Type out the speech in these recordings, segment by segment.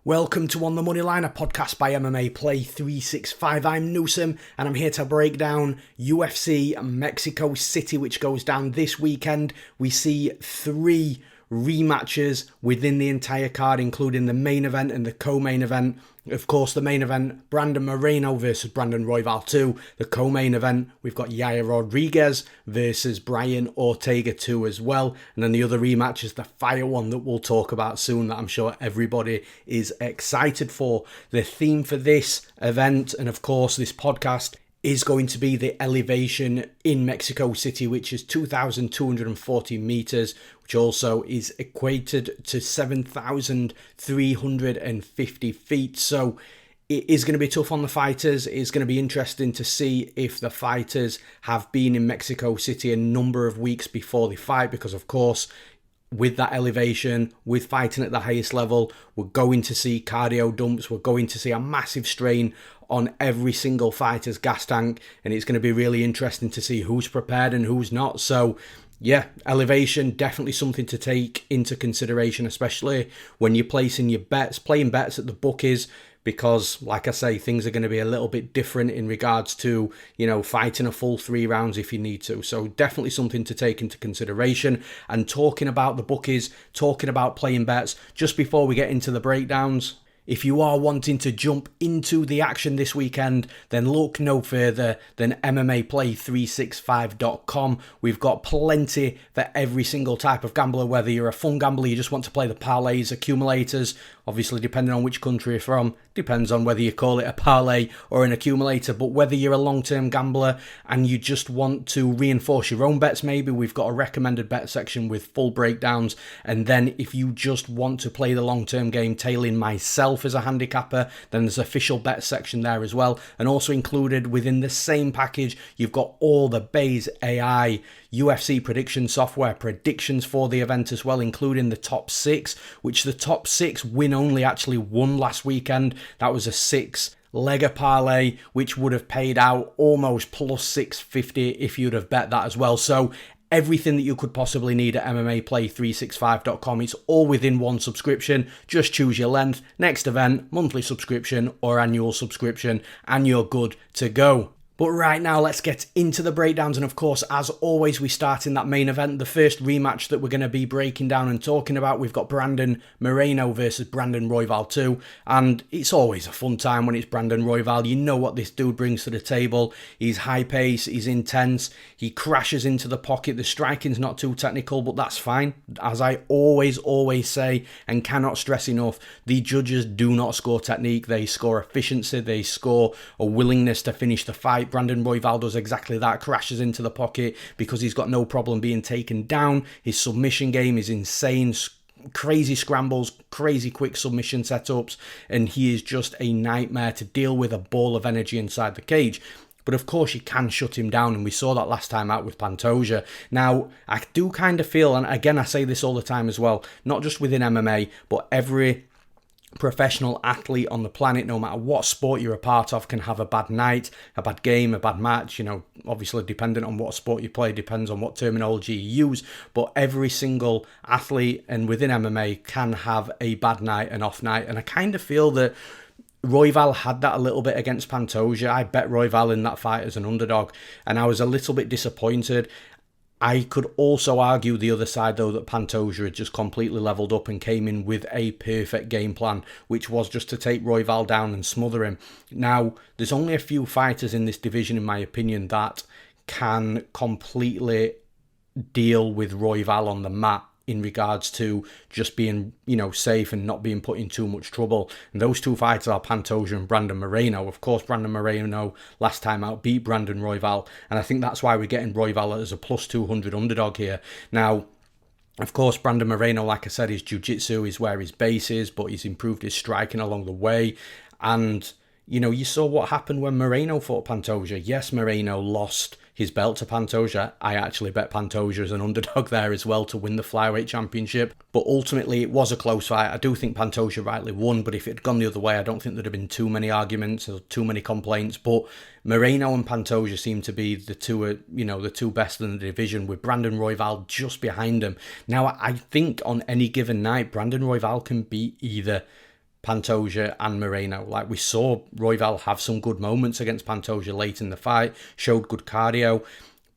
Welcome to On the Money Line, a podcast by MMA Play 365. I'm Newsom, and I'm here to break down UFC Mexico City, which goes down this weekend. We see three rematches within the entire card, including the main event and the co-main event. Of course, the main event, Brandon Moreno versus Brandon Royval 2. The co-main event, we've got Yair Rodriguez versus Brian Ortega 2 as well. And then the other rematch is the fire one that we'll talk about soon, that I'm sure everybody is excited for. The theme for this event, and of course this podcast, is going to be the elevation in Mexico City, which is 2,240 meters, which also is equated to 7,350 feet. So it is going to be tough on the fighters. It's going to be interesting to see if the fighters have been in Mexico City a number of weeks before they fight, because of course, with that elevation, with fighting at the highest level, we're going to see cardio dumps. We're going to see a massive strain on every single fighter's gas tank, and it's going to be really interesting to see who's prepared and who's not. So yeah, elevation, definitely something to take into consideration, especially when you're placing your bets, playing bets at the bookies, because like I say, things are going to be a little bit different in regards to, fighting a full 3 rounds if you need to. So definitely something to take into consideration. And talking about the bookies, talking about playing bets, just before we get into the breakdowns, if you are wanting to jump into the action this weekend, then look no further than MMAplay365.com. We've got plenty for every single type of gambler, whether you're a fun gambler, you just want to play the parlays, accumulators, obviously depending on which country you're from, depends on whether you call it a parlay or an accumulator, but whether you're a long-term gambler and you just want to reinforce your own bets, maybe we've got a recommended bet section with full breakdowns. And then if you just want to play the long-term game, tailing myself as a handicapper, then there's official bet section there as well. And also included within the same package, you've got all the Bayes AI UFC prediction software, predictions for the event as well, including the top 6, which the top 6 win only actually won last weekend. That was a 6-legger parlay, which would have paid out almost plus 650 if you'd have bet that as well. So everything that you could possibly need at MMAplay365.com. It's all within one subscription. Just choose your length, next event, monthly subscription or annual subscription, and you're good to go. But right now, let's get into the breakdowns. And of course, as always, we start in that main event. The first rematch that we're going to be breaking down and talking about, we've got Brandon Moreno versus Brandon Royval 2. And it's always a fun time when it's Brandon Royval. You know what this dude brings to the table. He's high pace, he's intense, he crashes into the pocket. The striking's not too technical, but that's fine. As I always say and cannot stress enough, the judges do not score technique. They score efficiency. They score a willingness to finish the fight. Brandon Royval does exactly that, crashes into the pocket because he's got no problem being taken down. His submission game is insane, crazy scrambles, crazy quick submission setups, and he is just a nightmare to deal with, a ball of energy inside the cage. But of course you can shut him down, and we saw that last time out with Pantoja. Now, I do kind of feel, and again I say this all the time as well, not just within MMA, but every professional athlete on the planet, no matter what sport you're a part of, can have a bad night, a bad game, a bad match. Obviously dependent on what sport you play, depends on what terminology you use, but every single athlete and within MMA can have a bad night, an off night. And I kind of feel that Royval had that a little bit against Pantoja. I bet Royval in that fight as an underdog, and I was a little bit disappointed. I could also argue the other side, though, that Pantoja had just completely leveled up and came in with a perfect game plan, which was just to take Royval down and smother him. Now, there's only a few fighters in this division, in my opinion, that can completely deal with Royval on the mat in regards to just being, safe and not being put in too much trouble. And those two fighters are Pantoja and Brandon Moreno. Of course, Brandon Moreno last time out beat Brandon Royval, and I think that's why we're getting Royval as a plus 200 underdog here. Now, of course, Brandon Moreno, like I said, his jiu-jitsu is where his base is, but he's improved his striking along the way. And you saw what happened when Moreno fought Pantoja. Yes, Moreno lost his belt to Pantoja. I actually bet Pantoja as an underdog there as well to win the flyweight championship. But ultimately, it was a close fight. I do think Pantoja rightly won, but if it had gone the other way, I don't think there'd have been too many arguments or too many complaints. But Moreno and Pantoja seem to be the two best in the division, with Brandon Royval just behind them. Now, I think on any given night, Brandon Royval can beat either Pantoja and Moreno. Like, we saw Royval have some good moments against Pantoja late in the fight, showed good cardio,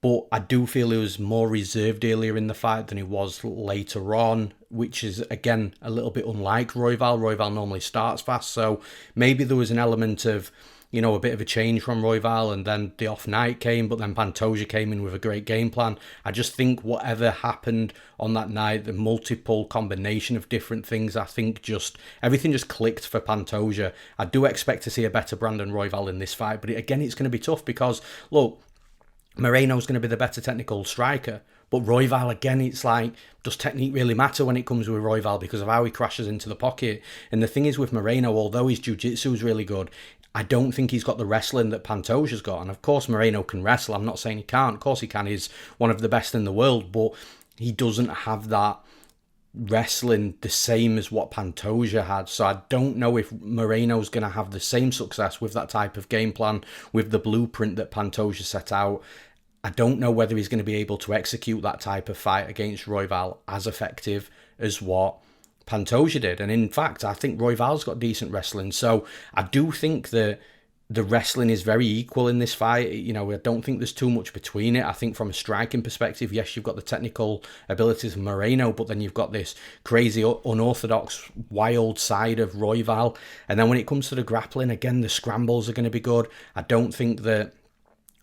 but I do feel he was more reserved earlier in the fight than he was later on, which is, again, a little bit unlike Royval. Royval normally starts fast, so maybe there was an element of, you know, a bit of a change from Royval, and then the off night came, but then Pantoja came in with a great game plan. I just think whatever happened on that night, the multiple combination of different things, I think just everything just clicked for Pantoja. I do expect to see a better Brandon Royval in this fight, but again, it's going to be tough because, look, Moreno's going to be the better technical striker. But Royval, again, it's like, does technique really matter when it comes with Royval because of how he crashes into the pocket? And the thing is with Moreno, although his jiu-jitsu is really good, I don't think he's got the wrestling that Pantoja's got. And of course, Moreno can wrestle. I'm not saying he can't. Of course he can. He's one of the best in the world. But he doesn't have that wrestling the same as what Pantoja had. So I don't know if Moreno's going to have the same success with that type of game plan, with the blueprint that Pantoja set out. I don't know whether he's going to be able to execute that type of fight against Royval as effective as what Pantoja did. And in fact, I think Royval's got decent wrestling. So I do think that the wrestling is very equal in this fight. You know, I don't think there's too much between it. I think from a striking perspective, yes, you've got the technical abilities of Moreno, but then you've got this crazy, unorthodox, wild side of Royval. And then when it comes to the grappling, again, the scrambles are going to be good. I don't think that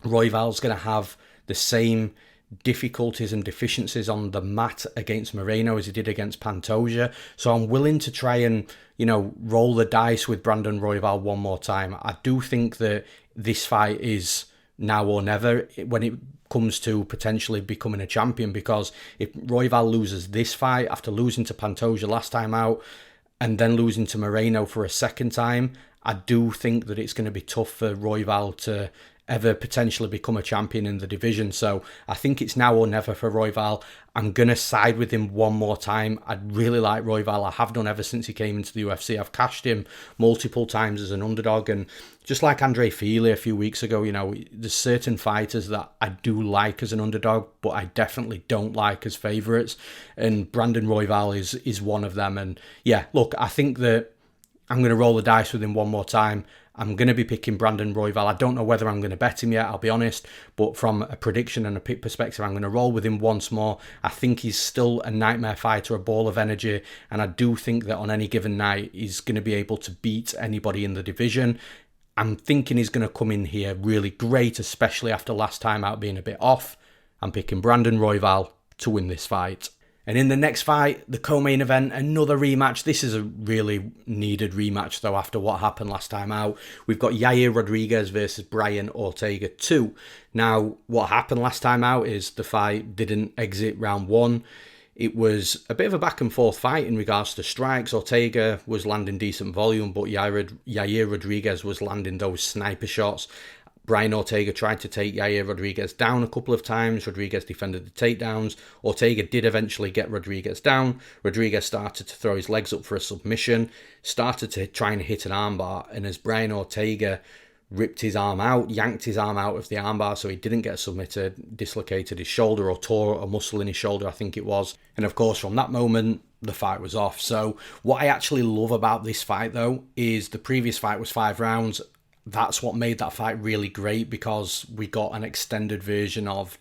Royval's going to have the same difficulties and deficiencies on the mat against Moreno as he did against Pantoja. So I'm willing to try and, you know, roll the dice with Brandon Royval one more time. I do think that this fight is now or never when it comes to potentially becoming a champion, because if Royval loses this fight after losing to Pantoja last time out and then losing to Moreno for a second time, I do think that it's going to be tough for Royval to ever potentially become a champion in the division. So I think it's now or never for Royval. I'm going to side with him one more time. I'd really like Royval. I have done ever since he came into the UFC. I've cashed him multiple times as an underdog. And just like Andre Fili a few weeks ago, you know, there's certain fighters that I do like as an underdog, but I definitely don't like as favourites. And Brandon Royval is one of them. And yeah, look, I think that I'm going to roll the dice with him one more time. I'm going to be picking Brandon Royval. I don't know whether I'm going to bet him yet, I'll be honest. But from a prediction and a pick perspective, I'm going to roll with him once more. I think he's still a nightmare fighter, a ball of energy. And I do think that on any given night, he's going to be able to beat anybody in the division. I'm thinking he's going to come in here really great, especially after last time out being a bit off. I'm picking Brandon Royval to win this fight. And in the next fight, the co-main event, another rematch. This is a really needed rematch, though, after what happened last time out. We've got Yair Rodriguez versus Brian Ortega 2. Now, what happened last time out is the fight didn't exit round one. It was a bit of a back and forth fight in regards to strikes. Ortega was landing decent volume, but Yair Rodriguez was landing those sniper shots. Brian Ortega tried to take Yair Rodriguez down a couple of times. Rodriguez defended the takedowns. Ortega did eventually get Rodriguez down. Rodriguez started to throw his legs up for a submission, started to try and hit an armbar, and as Brian Ortega ripped his arm out, yanked his arm out of the armbar so he didn't get submitted, dislocated his shoulder or tore a muscle in his shoulder, I think it was. And of course, from that moment, the fight was off. So what I actually love about this fight, though, is the previous fight was 5 rounds. That's what made that fight really great, because we got an extended version of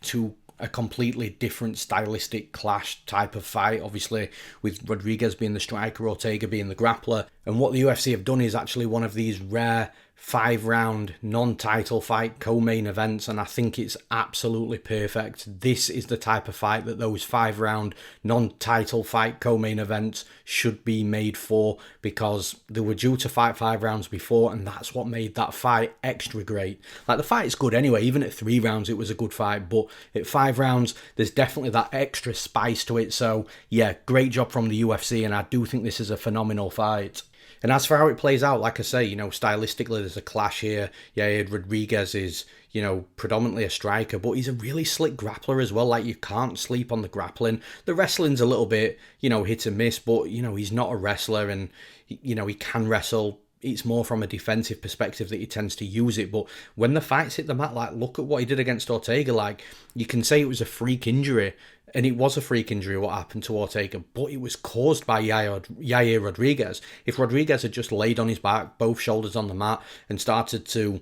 a completely different stylistic clash type of fight, obviously with Rodriguez being the striker, Ortega being the grappler. And what the UFC have done is actually one of these rare 5-round non-title fight co-main events, and I think it's absolutely perfect. This is the type of fight that those 5-round non-title fight co-main events should be made for, because they were due to fight 5 rounds before, and that's what made that fight extra great. Like, the fight is good anyway. Even at 3 rounds it was a good fight, but at 5 rounds there's definitely that extra spice to it. So yeah, great job from the UFC, and I do think this is a phenomenal fight. And as for how it plays out, like I say, you know, stylistically there's a clash here. Yeah, Rodriguez is, you know, predominantly a striker, but he's a really slick grappler as well. Like, you can't sleep on the grappling. The wrestling's a little bit, you know, hit and miss, but, you know, he's not a wrestler, and, you know, he can wrestle. It's more from a defensive perspective that he tends to use it. But when the fights hit the mat, like, look at what he did against Ortega. Like, you can say it was a freak injury, And it was a freak injury what happened to Ortega, but it was caused by Yair Rodriguez. If Rodriguez had just laid on his back, both shoulders on the mat, and started to,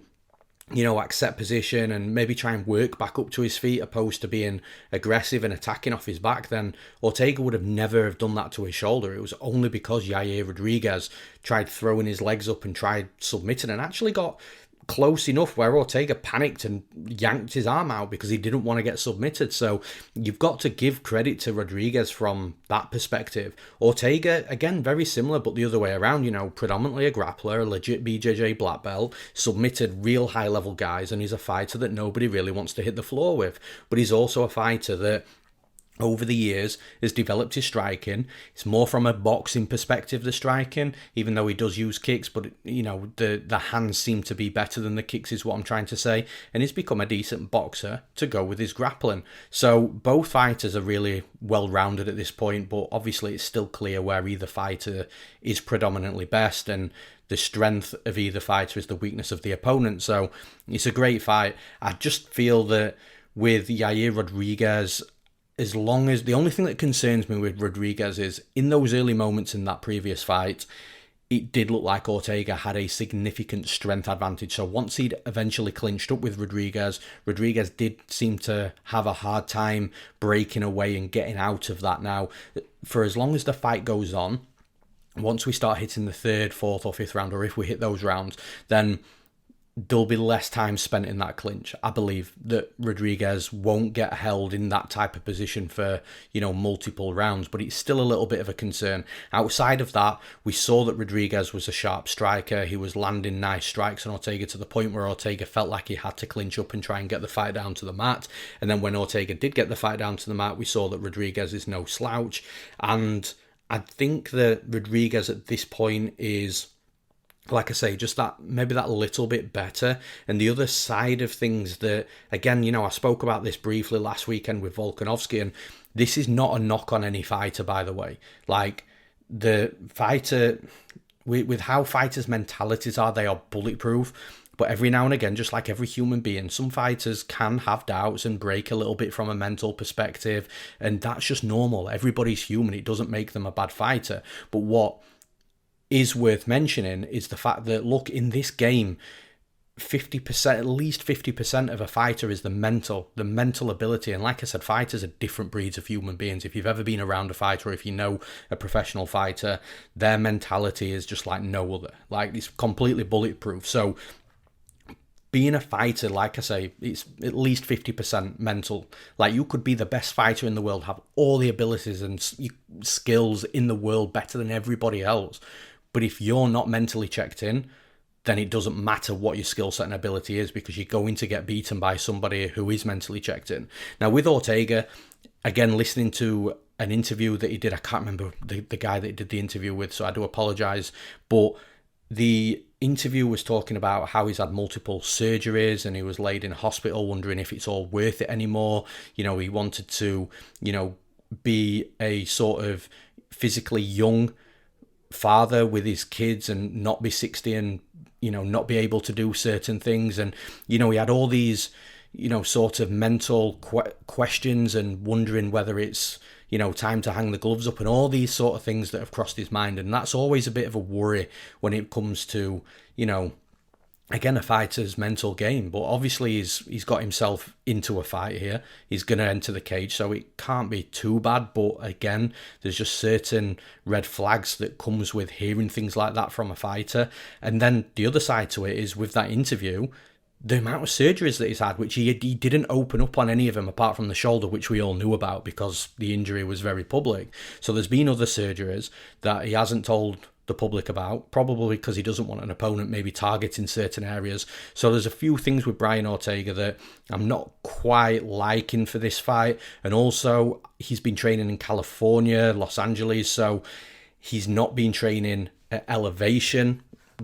accept position and maybe try and work back up to his feet opposed to being aggressive and attacking off his back, then Ortega would have never have done that to his shoulder. It was only because Yair Rodriguez tried throwing his legs up and tried submitting and actually got close enough where Ortega panicked and yanked his arm out because he didn't want to get submitted. So you've got to give credit to Rodriguez from that perspective. Ortega, again, very similar, but the other way around, predominantly a grappler, a legit BJJ black belt, submitted real high-level guys, and he's a fighter that nobody really wants to hit the floor with. But he's also a fighter that over the years has developed his striking. It's more from a boxing perspective, the striking, even though he does use kicks, but the hands seem to be better than the kicks is what I'm trying to say, and he's become a decent boxer to go with his grappling. So both fighters are really well-rounded at this point, but obviously it's still clear where either fighter is predominantly best, and the strength of either fighter is the weakness of the opponent. So it's a great fight. I just feel that with Yair Rodriguez, as long as the only thing that concerns me with Rodriguez is in those early moments in that previous fight, it did look like Ortega had a significant strength advantage. So once he'd eventually clinched up with Rodriguez, Rodriguez did seem to have a hard time breaking away and getting out of that. Now, for as long as the fight goes on, once we start hitting the third, fourth or fifth round, or if we hit those rounds, then there'll be less time spent in that clinch. I believe that Rodriguez won't get held in that type of position for, multiple rounds, but it's still a little bit of a concern. Outside of that, we saw that Rodriguez was a sharp striker. He was landing nice strikes on Ortega to the point where Ortega felt like he had to clinch up and try and get the fight down to the mat. And then when Ortega did get the fight down to the mat, we saw that Rodriguez is no slouch. And I think that Rodriguez at this point is, like I say, just that maybe that little bit better. And the other side of things that, again, I spoke about this briefly last weekend with Volkanovski, and this is not a knock on any fighter, by the way. Like, the fighter, with how fighters' mentalities are, they are bulletproof. But every now and again, just like every human being, some fighters can have doubts and break a little bit from a mental perspective. And that's just normal. Everybody's human. It doesn't make them a bad fighter. But what is worth mentioning is the fact that, look, in this game, 50%, at least 50% of a fighter is the mental ability. And like I said, fighters are different breeds of human beings. If you've ever been around a fighter, or if you know a professional fighter, their mentality is just like no other. Like, it's completely bulletproof. So being a fighter, like I say, it's at least 50% mental. Like, you could be the best fighter in the world, have all the abilities and skills in the world, better than everybody else. But if you're not mentally checked in, then it doesn't matter what your skill set and ability is, because you're going to get beaten by somebody who is mentally checked in. Now, with Ortega, again, listening to an interview that he did, I can't remember the guy that he did the interview with, so I do apologise. But the interview was talking about how he's had multiple surgeries and he was laid in hospital wondering if it's all worth it anymore. He wanted to, be a sort of physically young father with his kids and not be 60 and not be able to do certain things. And he had all these sort of mental questions and wondering whether it's time to hang the gloves up and all these sort of things that have crossed his mind. And that's always a bit of a worry when it comes to again, a fighter's mental game. But obviously he's got himself into a fight here. He's going to enter the cage, so it can't be too bad. But again, there's just certain red flags that comes with hearing things like that from a fighter. And then the other side to it is, with that interview, the amount of surgeries that he's had, which he didn't open up on any of them apart from the shoulder, which we all knew about because the injury was very public. So there's been other surgeries that he hasn't told the public about, probably because he doesn't want an opponent maybe targeting certain areas. So there's a few things with Brian Ortega that I'm not quite liking for this fight. And also, he's been training in California, Los Angeles, so he's not been training at elevation.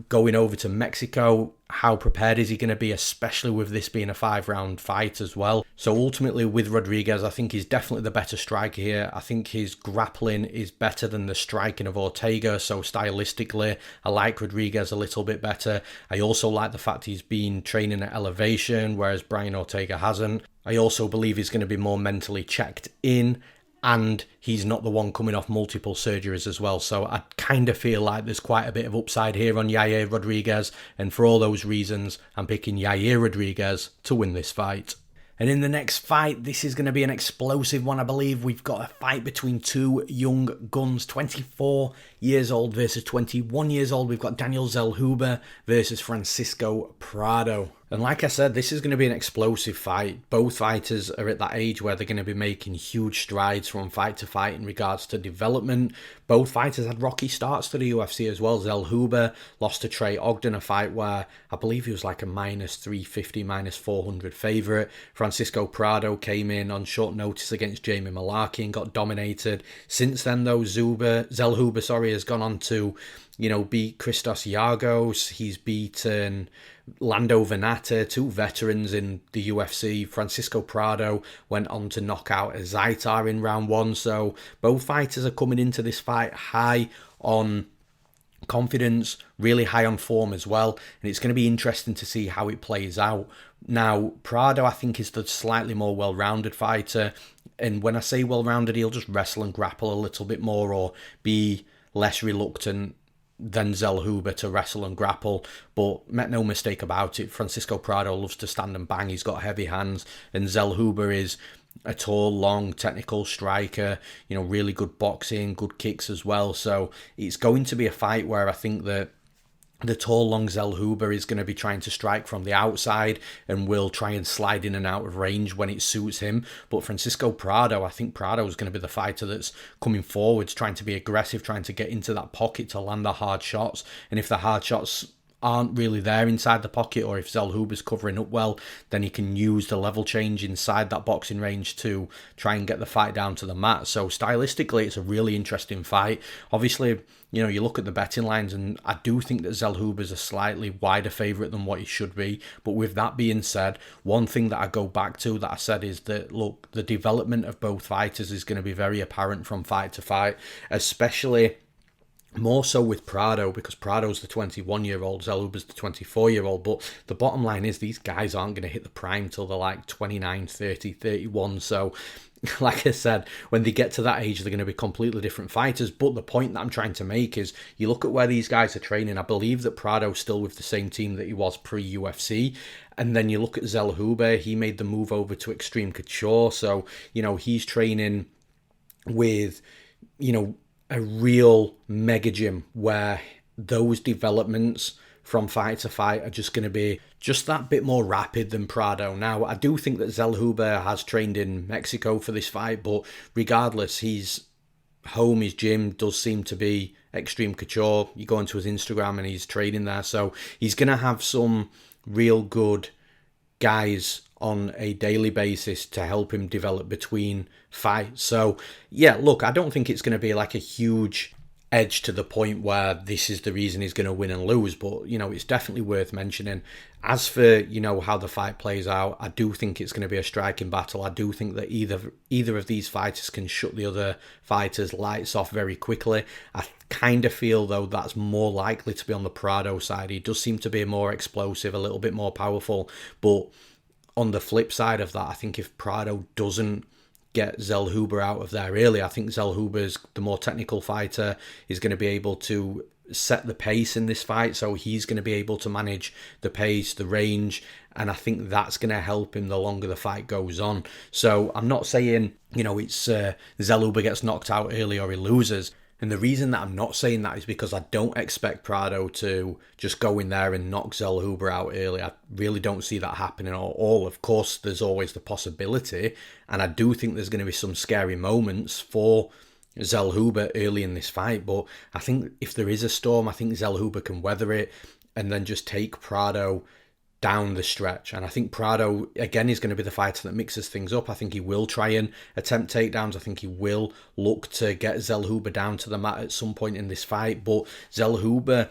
Going over to Mexico, how prepared is he going to be, especially with this being a 5-round fight as well. So ultimately with Rodriguez, I think he's definitely the better striker here. I think his grappling is better than the striking of Ortega, so stylistically I like Rodriguez a little bit better. I also like the fact he's been training at elevation, whereas Brian Ortega hasn't. I also believe he's going to be more mentally checked in, and he's not the one coming off multiple surgeries as well. So I kind of feel like there's quite a bit of upside here on Yair Rodriguez, and for all those reasons, I'm picking Yair Rodriguez to win this fight. And in the next fight, this is going to be an explosive one, I believe. We've got a fight between two young guns, 24 years old versus 21 years old. We've got Daniel Zellhuber versus Francisco Prado. And like I said, this is going to be an explosive fight. Both fighters are at that age where they're going to be making huge strides from fight to fight in regards to development. Both fighters had rocky starts to the UFC as well. Zellhuber lost to Trey Ogden, a fight where I believe he was like a -350, -400 favourite. Francisco Prado came in on short notice against Jamie Malarkey and got dominated. Since then, though, Zellhuber has gone on to, beat Christos Yargos. He's beaten Lando Venata, two veterans in the UFC. Francisco Prado went on to knock out Zaitar in round 1. So both fighters are coming into this fight high on confidence, really high on form as well. And it's going to be interesting to see how it plays out. Now, Prado, I think, is the slightly more well-rounded fighter. And when I say well-rounded, he'll just wrestle and grapple a little bit more, or be less reluctant than Zellhuber to wrestle and grapple. But make no mistake about it, Francisco Prado loves to stand and bang. He's got heavy hands, and Zellhuber is a tall, long, technical striker, really good boxing, good kicks as well. So it's going to be a fight where I think that the tall, long Zellhuber is going to be trying to strike from the outside and will try and slide in and out of range when it suits him. But Francisco Prado, I think Prado is going to be the fighter that's coming forwards, trying to be aggressive, trying to get into that pocket to land the hard shots. And if the hard shots aren't really there inside the pocket, or if Zellhuber's covering up well, then he can use the level change inside that boxing range to try and get the fight down to the mat. So stylistically, it's a really interesting fight. Obviously, you look at the betting lines, and I do think that Zellhuber's a slightly wider favourite than what he should be. But with that being said, one thing that I go back to that I said is that, look, the development of both fighters is going to be very apparent from fight to fight, especially more so with Prado, because Prado's the 21-year-old, Zellhuber's the 24-year-old. But the bottom line is these guys aren't going to hit the prime till they're like 29, 30, 31. So like I said, when they get to that age, they're going to be completely different fighters. But the point that I'm trying to make is, you look at where these guys are training. I believe that Prado's still with the same team that he was pre-UFC. And then you look at Zellhuber, he made the move over to Extreme Couture. So, he's training with, a real mega gym where those developments from fight to fight are just going to be just that bit more rapid than Prado. Now, I do think that Zellhuber has trained in Mexico for this fight, but regardless, his gym does seem to be Extreme Couture. You go into his Instagram and he's training there, so he's going to have some real good guys on a daily basis to help him develop between fights. So yeah, look, I don't think it's going to be like a huge edge to the point where this is the reason he's going to win and lose, but it's definitely worth mentioning. As for how the fight plays out, I do think it's going to be a striking battle. I do think that either of these fighters can shut the other fighters' lights off very quickly. I kind of feel though that's more likely to be on the Prado side. He does seem to be more explosive, a little bit more powerful, but on the flip side of that, I think if Prado doesn't get Zellhuber out of there early, I think Zellhuber's the more technical fighter, is going to be able to set the pace in this fight. So he's going to be able to manage the pace, the range, and I think that's going to help him the longer the fight goes on. So I'm not saying, it's Zellhuber gets knocked out early or he loses. And the reason that I'm not saying that is because I don't expect Prado to just go in there and knock Zellhuber out early. I really don't see that happening at all. Of course, there's always the possibility, and I do think there's going to be some scary moments for Zellhuber early in this fight. But I think if there is a storm, I think Zellhuber can weather it and then just take Prado down the stretch. And I think Prado, again, is going to be the fighter that mixes things up. I think he will try and attempt takedowns. I think he will look to get Zellhuber down to the mat at some point in this fight. But Zellhuber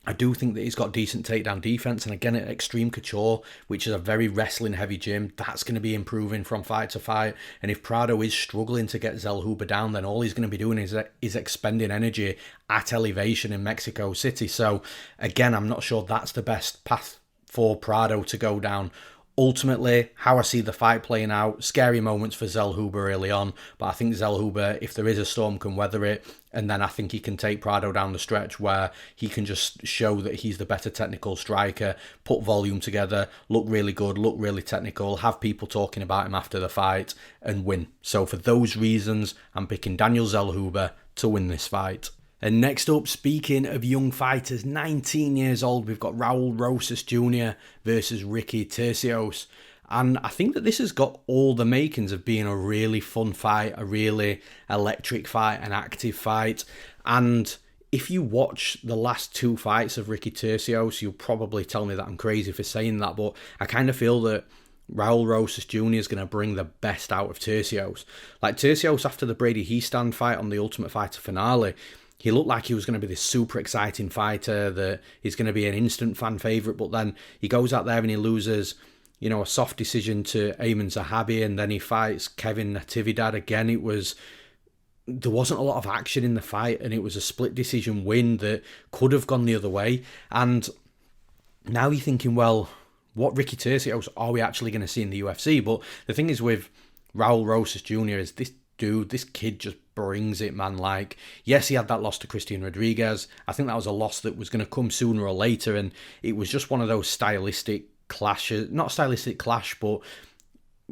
I do think that he's got decent takedown defense, and again at Extreme Couture, which is a very wrestling heavy gym, that's going to be improving from fight to fight. And if Prado is struggling to get Zellhuber down, then all he's going to be doing is expending energy at elevation in Mexico City. So again, I'm not sure that's the best path for Prado to go down. Ultimately, how I see the fight playing out, scary moments for Zellhuber early on, but I think Zellhuber, if there is a storm, can weather it, and then I think he can take Prado down the stretch where he can just show that he's the better technical striker, put volume together, look really good, look really technical, have people talking about him after the fight, and win. So for those reasons, I'm picking Daniel Zellhuber to win this fight. And next up, speaking of young fighters, 19 years old, we've got Raul Rosas Jr. versus Ricky Turcios. And I think that this has got all the makings of being a really fun fight, a really electric fight, an active fight. And if you watch the last two fights of Ricky Turcios, you'll probably tell me that I'm crazy for saying that, but I kind of feel that Raul Rosas Jr. is going to bring the best out of Turcios. Like Turcios after the Brady Hiestand fight on the Ultimate Fighter finale, he looked like he was going to be this super exciting fighter, that he's going to be an instant fan favourite, but then he goes out there and he loses, a soft decision to Ayman Zahabi, and then he fights Kevin Natividad again. There wasn't a lot of action in the fight, and it was a split decision win that could have gone the other way. And now you're thinking, well, what Ricky Turcios are we actually going to see in the UFC? But the thing is with Raul Rosas Jr. is this kid just brings it, man. Like, yes, he had that loss to Cristian Rodriguez. I think that was a loss that was going to come sooner or later, and it was just one of those stylistic clashes. Not stylistic clash, but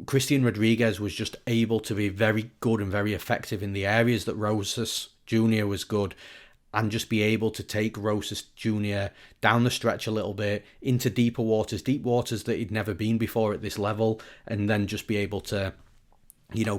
Cristian Rodriguez was just able to be very good and very effective in the areas that Rosas Jr. was good, and just be able to take Rosas Jr. down the stretch a little bit into deep waters that he'd never been before at this level, and then just be able to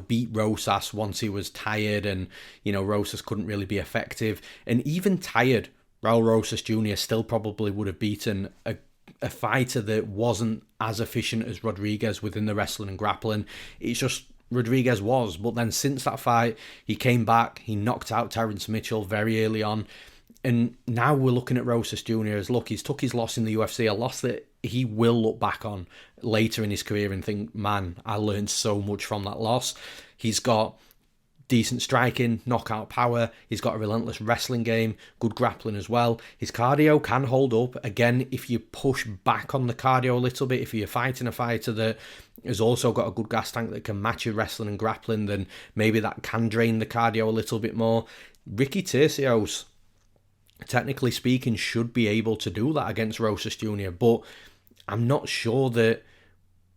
beat Rosas once he was tired, and, Rosas couldn't really be effective. And even tired, Raul Rosas Jr. still probably would have beaten a fighter that wasn't as efficient as Rodriguez within the wrestling and grappling. It's just Rodriguez was. But then since that fight, he came back, he knocked out Terrence Mitchell very early on. And now we're looking at Rosas Jr. as, look, he's took his loss in the UFC, a loss that he will look back on later in his career and think, man, I learned so much from that loss. He's got decent striking, knockout power. He's got a relentless wrestling game, good grappling as well. His cardio can hold up. Again, if you push back on the cardio a little bit, if you're fighting a fighter that has also got a good gas tank that can match your wrestling and grappling, then maybe that can drain the cardio a little bit more. Ricky Turcios, technically speaking, should be able to do that against Rosas Jr., but I'm not sure that...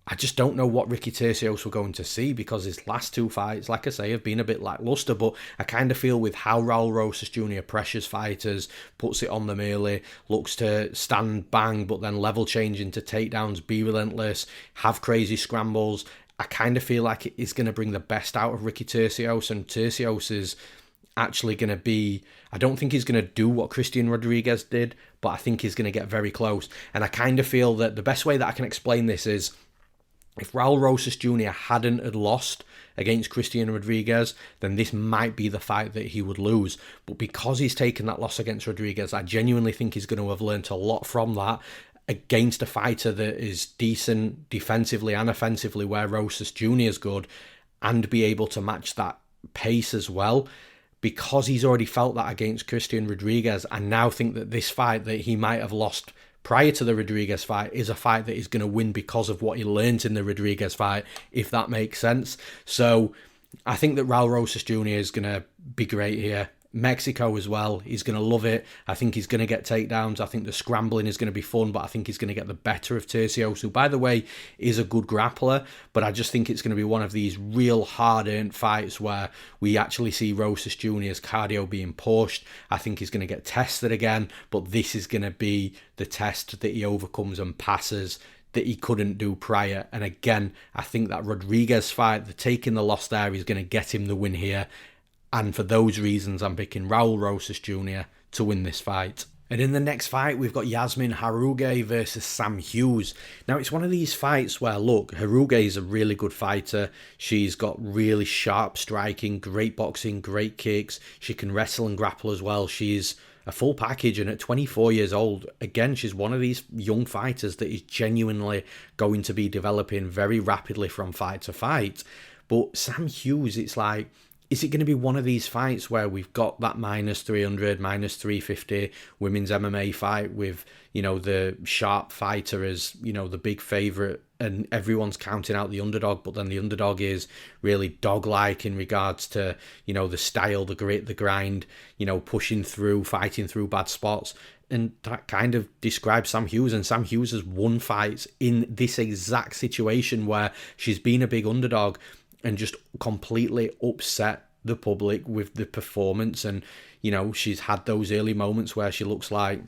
I just don't know what Ricky Turcios we're going to see, because his last two fights, like I say, have been a bit lackluster, but I kind of feel with how Raul Rosas Jr. pressures fighters, puts it on them early, looks to stand bang, but then level change into takedowns, be relentless, have crazy scrambles, I kind of feel like it is going to bring the best out of Ricky Turcios, and Turcios is actually going to be... I don't think he's going to do what Cristian Rodriguez did, but I think he's going to get very close. And I kind of feel that the best way that I can explain this is, if Raul Rosas Jr. hadn't had lost against Cristian Rodriguez, then this might be the fight that he would lose. But because he's taken that loss against Rodriguez, I genuinely think he's going to have learnt a lot from that against a fighter that is decent defensively and offensively, where Rosas Jr. is good, and be able to match that pace as well. Because he's already felt that against Cristian Rodriguez, I now think that this fight that he might have lost prior to the Rodriguez fight is a fight that he's going to win because of what he learned in the Rodriguez fight, if that makes sense. So I think that Raul Rosas Jr. is going to be great here. Mexico as well, he's going to love it. I think he's going to get takedowns. I think the scrambling is going to be fun, but I think he's going to get the better of Turcios, who, by the way, is a good grappler. But I just think it's going to be one of these real hard-earned fights where we actually see Rosas Jr.'s cardio being pushed. I think he's going to get tested again, but this is going to be the test that he overcomes and passes that he couldn't do prior. And again, I think that Rodriguez fight, the taking the loss there, is going to get him the win here. And for those reasons, I'm picking Raul Rosas Jr. to win this fight. And in the next fight, we've got Yazmin Jauregui versus Sam Hughes. Now, it's one of these fights where, look, Jauregui is a really good fighter. She's got really sharp striking, great boxing, great kicks. She can wrestle and grapple as well. She's a full package. And at 24 years old, again, she's one of these young fighters that is genuinely going to be developing very rapidly from fight to fight. But Sam Hughes, it's like, is it going to be one of these fights where we've got that minus 300, minus 350 women's MMA fight with, the sharp fighter as, the big favourite, and everyone's counting out the underdog, but then the underdog is really dog-like in regards to, the style, the grit, the grind, pushing through, fighting through bad spots. And that kind of describes Sam Hughes, and Sam Hughes has won fights in this exact situation where she's been a big underdog and just completely upset the public with the performance. And, she's had those early moments where she looks like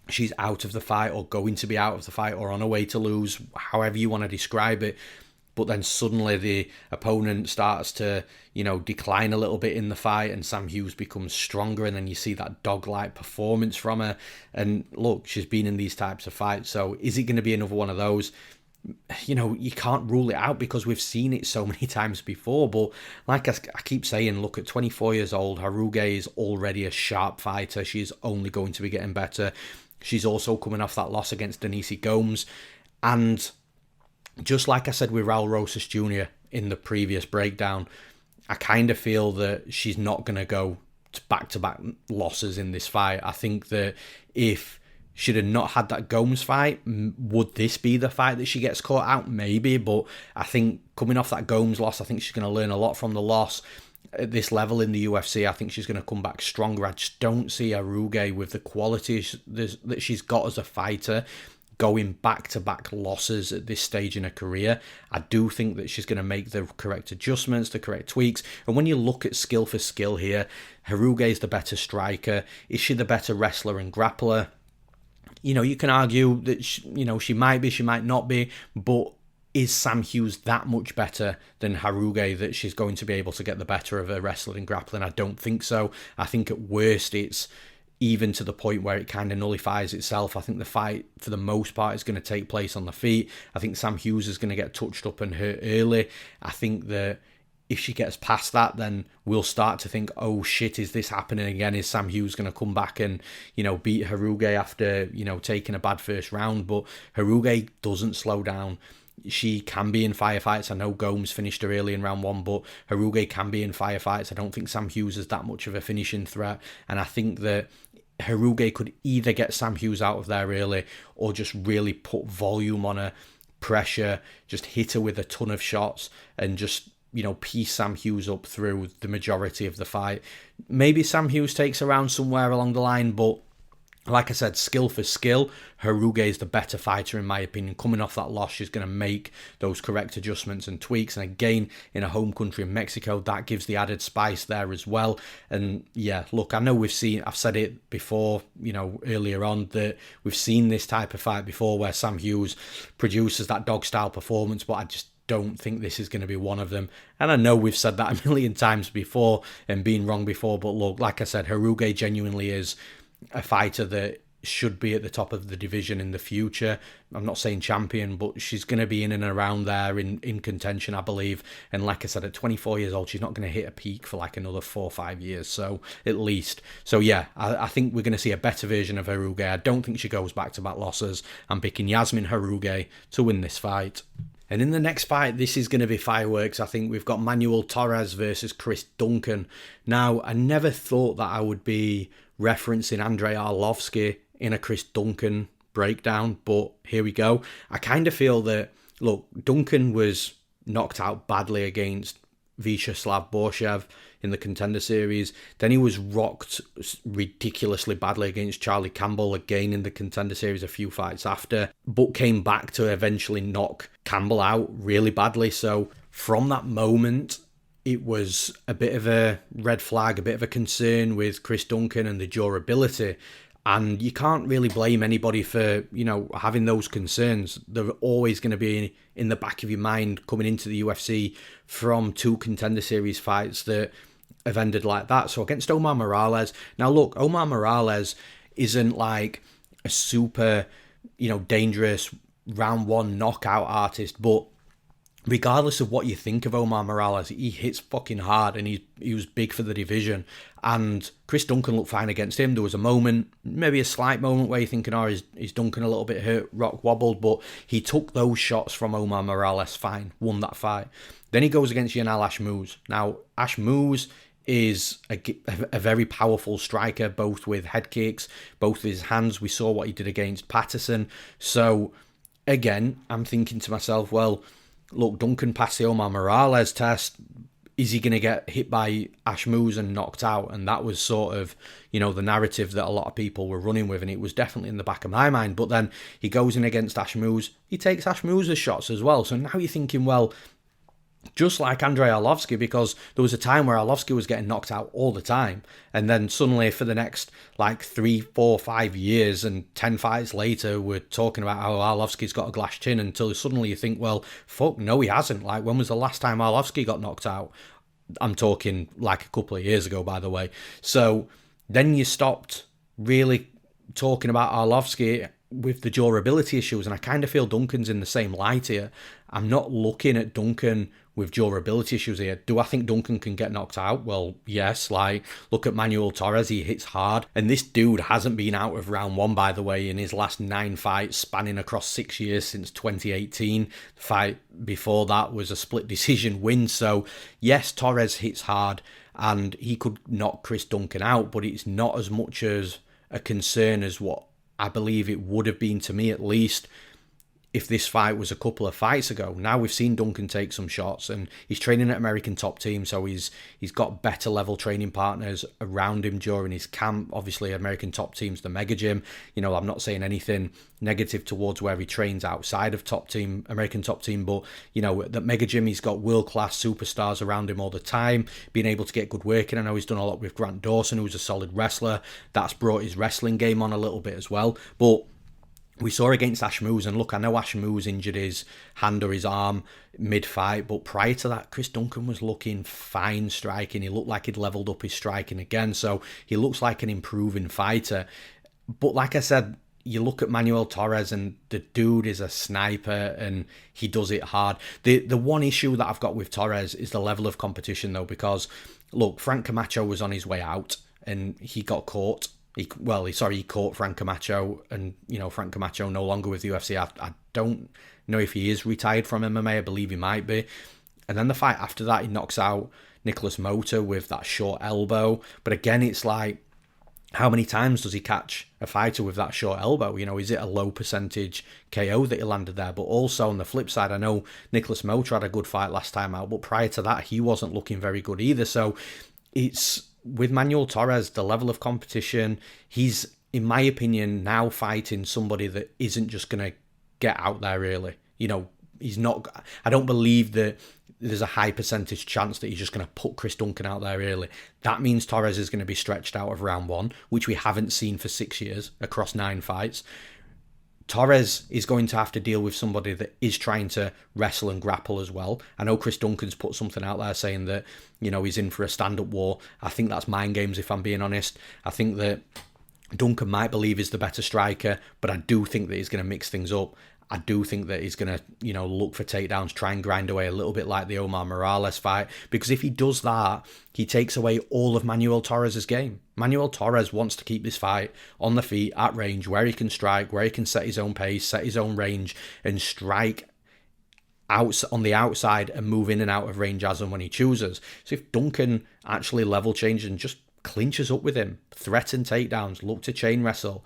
she's out of the fight or going to be out of the fight or on her way to lose, however you want to describe it. But then suddenly the opponent starts to, decline a little bit in the fight, and Sam Hughes becomes stronger, and then you see that dog-like performance from her. And look, she's been in these types of fights. So is it going to be another one of those? You can't rule it out because we've seen it so many times before. But like I keep saying, look, at 24 years old, Jauregui is already a sharp fighter. She's only going to be getting better. She's also coming off that loss against Denise Gomes. And just like I said with Raul Rosas Jr. in the previous breakdown, I kind of feel that she's not going to go to back-to-back losses in this fight. I think that if she'd have not had that Gomes fight, would this be the fight that she gets caught out? Maybe, but I think coming off that Gomes loss, I think she's going to learn a lot from the loss. At this level in the UFC, I think she's going to come back stronger. I just don't see Jauregui with the quality that she's got as a fighter going back-to-back losses at this stage in her career. I do think that she's going to make the correct adjustments, the correct tweaks. And when you look at skill for skill here, Jauregui is the better striker. Is she the better wrestler and grappler? You can argue that, she might be, she might not be, but is Sam Hughes that much better than Jauregui that she's going to be able to get the better of her wrestling and grappling? I don't think so. I think at worst it's even to the point where it kind of nullifies itself. I think the fight, for the most part, is going to take place on the feet. I think Sam Hughes is going to get touched up and hurt early. I think that if she gets past that, then we'll start to think, oh shit, is this happening again? Is Sam Hughes going to come back and, beat Jauregui after, taking a bad first round? But Jauregui doesn't slow down. She can be in firefights. I know Gomes finished her early in round one, but Jauregui can be in firefights. I don't think Sam Hughes is that much of a finishing threat. And I think that Jauregui could either get Sam Hughes out of there early or just really put volume on her, pressure, just hit her with a ton of shots and just, piece Sam Hughes up through the majority of the fight. Maybe Sam Hughes takes around somewhere along the line, but like I said, skill for skill, Jauregui is the better fighter in my opinion. Coming off that loss, she's going to make those correct adjustments and tweaks. And again, in a home country in Mexico, that gives the added spice there as well. And yeah, look, I know I've said it before, earlier on, that we've seen this type of fight before where Sam Hughes produces that dog-style performance, but I just don't think this is going to be one of them. And I know we've said that a million times before and been wrong before, but look, like I said, Jauregui genuinely is a fighter that should be at the top of the division in the future. I'm not saying champion, but she's going to be in and around there in contention, I believe. And like I said, at 24 years old, she's not going to hit a peak for like another 4 or 5 years, so at least. So yeah, I think we're going to see a better version of Jauregui. I don't think she goes back-to-back losses. I'm picking Yazmin Jauregui to win this fight. And in the next fight, this is going to be fireworks. I think we've got Manuel Torres versus Chris Duncan. Now, I never thought that I would be referencing Andrei Arlovski in a Chris Duncan breakdown, but here we go. I kind of feel that, look, Duncan was knocked out badly against Vyacheslav Borshev in the Contender Series. Then he was rocked ridiculously badly against Charlie Campbell again in the Contender Series a few fights after, but came back to eventually knock Campbell out really badly. So from that moment, it was a bit of a red flag, a bit of a concern with Chris Duncan and the durability. And you can't really blame anybody for, having those concerns. They're always going to be in the back of your mind coming into the UFC from 2 Contender Series fights that have ended like that. So against Omar Morales. Now look, Omar Morales isn't like a super, dangerous round one knockout artist, but regardless of what you think of Omar Morales, he hits fucking hard, and he was big for the division. And Chris Duncan looked fine against him. There was a moment, maybe a slight moment, where you're thinking, oh, is Duncan a little bit hurt, rock wobbled? But he took those shots from Omar Morales fine, won that fight. Then he goes against Yanal Ashmouz. Now, Ashmouz is a very powerful striker, both with head kicks, both with his hands. We saw what he did against Patterson. So, again, I'm thinking to myself, well, look, Duncan passed the Omar Morales test. Is he going to get hit by Ashmouz and knocked out? And that was sort of, the narrative that a lot of people were running with, and it was definitely in the back of my mind. But then he goes in against Ashmouz. He takes Ashmouz's shots as well. So now you're thinking, well, just like Andrei Arlovski, because there was a time where Arlovski was getting knocked out all the time, and then suddenly for the next 3, 4, 5 years and 10 fights later, we're talking about how Arlovski's got a glass chin, until suddenly you think, well, fuck, no, he hasn't. Like, when was the last time Arlovski got knocked out? I'm talking like a couple of years ago, by the way. So then you stopped really talking about Arlovski with the durability issues, and I kind of feel Duncan's in the same light here. I'm not looking at Duncan with durability issues here. Do I think Duncan can get knocked out? Well, yes. Look at Manuel Torres, he hits hard. And this dude hasn't been out of round one, by the way, in his last 9 fights, spanning across 6 years since 2018. The fight before that was a split decision win. So, yes, Torres hits hard, and he could knock Chris Duncan out, but it's not as much as a concern as what I believe it would have been, to me at least, if this fight was a couple of fights ago. Now we've seen Duncan take some shots, and he's training at American Top Team, so he's got better level training partners around him during his camp. Obviously, American Top Team's the mega gym. I'm not saying anything negative towards where he trains outside of Top Team, American Top Team, but that mega gym, he's got world-class superstars around him all the time, being able to get good work in. I know he's done a lot with Grant Dawson, who's a solid wrestler. That's brought his wrestling game on a little bit as well. But we saw against Ashmouz, and look, I know Ashmouz injured his hand or his arm mid-fight, but prior to that, Chris Duncan was looking fine striking. He looked like he'd leveled up his striking again, so he looks like an improving fighter. But like I said, you look at Manuel Torres, and the dude is a sniper, and he does it hard. The one issue that I've got with Torres is the level of competition, though, because, look, Frank Camacho was on his way out, and he got caught. He caught Frank Camacho, and, Frank Camacho no longer with the UFC. I don't know if he is retired from MMA. I believe he might be. And then the fight after that, he knocks out Nicholas Mota with that short elbow. But again, it's like, how many times does he catch a fighter with that short elbow? Is it a low percentage KO that he landed there? But also on the flip side, I know Nicholas Mota had a good fight last time out, but prior to that, he wasn't looking very good either. So it's, with Manuel Torres, the level of competition, he's, in my opinion, now fighting somebody that isn't just going to get out there, really. He's not, I don't believe that there's a high percentage chance that he's just going to put Chris Duncan out there early. That means Torres is going to be stretched out of round one, which we haven't seen for 6 years across 9 fights. Torres is going to have to deal with somebody that is trying to wrestle and grapple as well. I know Chris Duncan's put something out there saying that, he's in for a stand-up war. I think that's mind games, if I'm being honest. I think that Duncan might believe he's the better striker, but I do think that he's going to mix things up. I do think that he's going to, look for takedowns, try and grind away a little bit like the Omar Morales fight. Because if he does that, he takes away all of Manuel Torres' game. Manuel Torres wants to keep this fight on the feet, at range, where he can strike, where he can set his own pace, set his own range, and strike out on the outside and move in and out of range as and when he chooses. So if Duncan actually level changes and just clinches up with him, threaten takedowns, look to chain wrestle,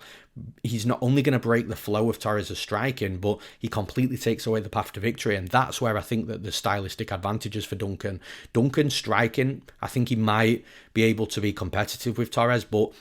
he's not only going to break the flow of Torres' striking, but he completely takes away the path to victory. And that's where I think that the stylistic advantages for Duncan. Duncan's striking, I think he might be able to be competitive with Torres, but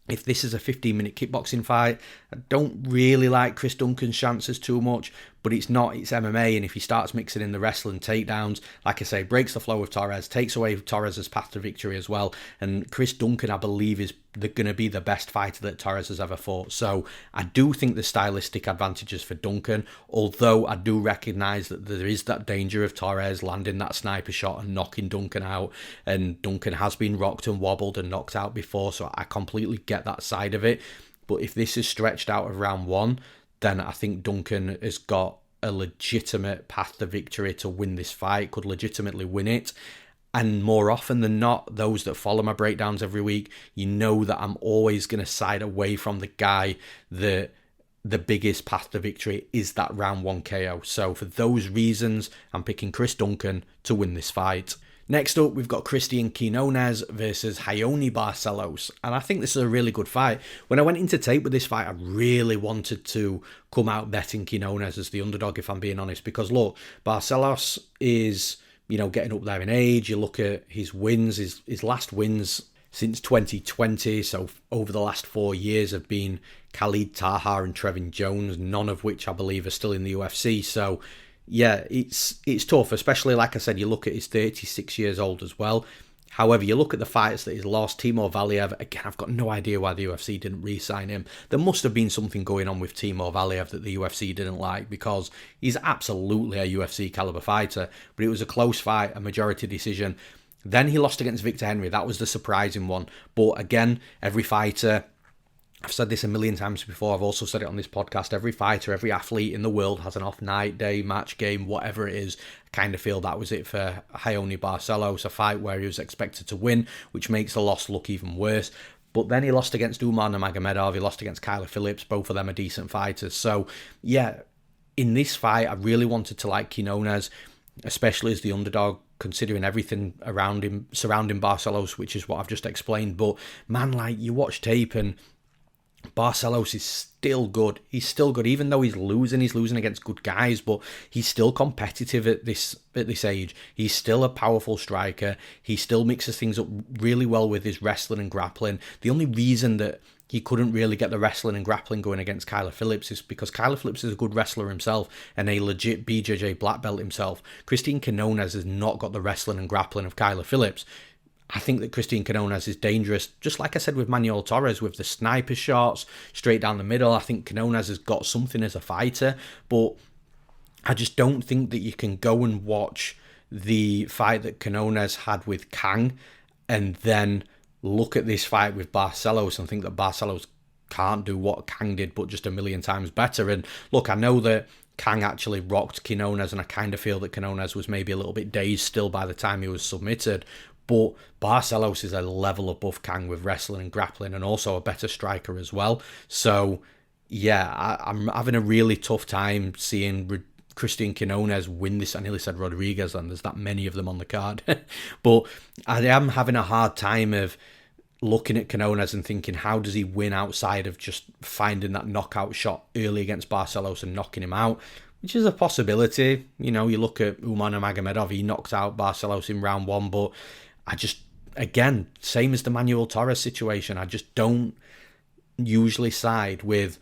if this is a 15-minute kickboxing fight, I don't really like Chris Duncan's chances too much, but it's not, it's MMA, and if he starts mixing in the wrestling takedowns, like I say, breaks the flow of Torres, takes away Torres' path to victory as well, and Chris Duncan, I believe, is going to be the best fighter that Torres has ever fought. So I do think the stylistic advantages for Duncan, although I do recognise that there is that danger of Torres landing that sniper shot and knocking Duncan out, and Duncan has been rocked and wobbled and knocked out before, so I completely get that side of it. But if this is stretched out of round one, then I think Duncan has got a legitimate path to victory to win this fight, could legitimately win it. And more often than not, those that follow my breakdowns every week, you know that I'm always going to side away from the guy that the biggest path to victory is that round 1 KO. So for those reasons, I'm picking Chris Duncan to win this fight. Next up, we've got Cristian Quinonez versus Raoni Barcelos. And I think this is a really good fight. When I went into tape with this fight, I really wanted to come out betting Quinonez as the underdog, if I'm being honest. Because look, Barcelos is, getting up there in age. You look at his wins, his last wins since 2020. So over the last 4 years have been Khalid Taha and Trevin Jones, none of which I believe are still in the UFC. So yeah, it's tough, especially like I said, you look at he's 36 years old as well. However, you look at the fights that he's lost, Timur Valiev, again, I've got no idea why the UFC didn't re-sign him. There must have been something going on with Timur Valiev that the UFC didn't like, because he's absolutely a UFC caliber fighter, but it was a close fight, a majority decision. Then he lost against Victor Henry. That was the surprising one. But again, every fighter, I've said this a million times before, I've also said it on this podcast, every fighter, every athlete in the world has an off night, day, match, game, whatever it is. I kind of feel that was it for Raoni Barcelos, a fight where he was expected to win, which makes the loss look even worse. But then he lost against Umar Nurmagomedov, he lost against Kyler Phillips, both of them are decent fighters. So yeah, in this fight, I really wanted to like Quinonez, especially as the underdog, considering everything around him, surrounding Barcelos, which is what I've just explained. But man, like, you watch tape and Barcelos is still good. He's still good, even though he's losing against good guys, but he's still competitive at this age. He's still a powerful striker. He still mixes things up really well with his wrestling and grappling. The only reason that he couldn't really get the wrestling and grappling going against Kyler Phillips is because Kyler Phillips is a good wrestler himself and a legit BJJ black belt himself. Cristian Quinonez has not got the wrestling and grappling of Kyler Phillips. I think that Cristian Quinonez is dangerous, just like I said with Manuel Torres, with the sniper shots straight down the middle. I think Quinonez has got something as a fighter, but I just don't think that you can go and watch the fight that Quinonez had with Kang and then look at this fight with Barcelos and think that Barcelos can't do what Kang did, but just a million times better. And look, I know that Kang actually rocked Quinonez, and I kind of feel that Quinonez was maybe a little bit dazed still by the time he was submitted. But Barcelos is a level above Kang with wrestling and grappling, and also a better striker as well. So, yeah, I'm having a really tough time seeing Cristian Quinonez win this. I nearly said Rodriguez, and there's that many of them on the card. But I am having a hard time of looking at Quinonez and thinking, how does he win outside of just finding that knockout shot early against Barcelos and knocking him out? Which is a possibility. You look at Umar Nurmagomedov, he knocked out Barcelos in round 1, but I just, again, same as the Manuel Torres situation, I just don't usually side with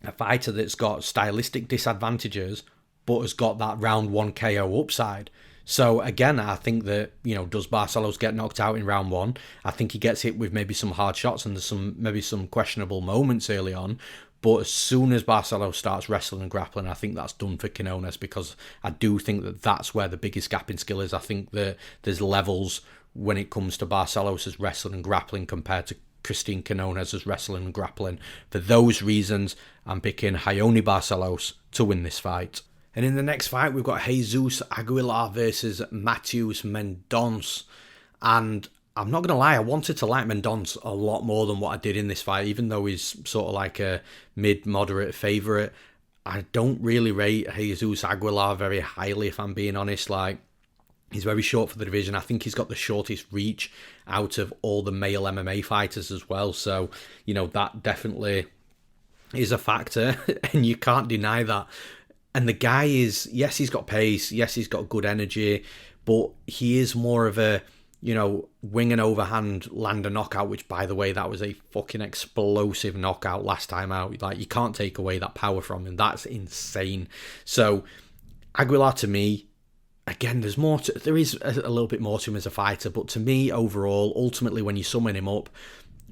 a fighter that's got stylistic disadvantages but has got that round 1 KO upside. So again, I think that, does Barcelos get knocked out in round 1? I think he gets hit with maybe some hard shots and there's maybe some questionable moments early on. But as soon as Barcelos starts wrestling and grappling, I think that's done for Quinonez, because I do think that that's where the biggest gap in skill is. I think that there's levels when it comes to Barcelos' wrestling and grappling compared to Cristian Quinonez' wrestling and grappling. For those reasons, I'm picking Raoni Barcelos to win this fight. And in the next fight, we've got Jesus Aguilar versus Mateus Mendonca. And I'm not going to lie, I wanted to like Mendonca a lot more than what I did in this fight, even though he's sort of like a mid-moderate favourite. I don't really rate Jesus Aguilar very highly, if I'm being honest. Like, he's very short for the division. I think he's got the shortest reach out of all the male MMA fighters as well. So, that definitely is a factor, and you can't deny that. And the guy is, yes, he's got pace, yes, he's got good energy, but he is more of a, wing and overhand land a knockout, which, by the way, that was a fucking explosive knockout last time out. Like, you can't take away that power from him. That's insane. So, Aguilar, to me, again, there is a little bit more to him as a fighter, but to me, overall, ultimately, when you summon him up,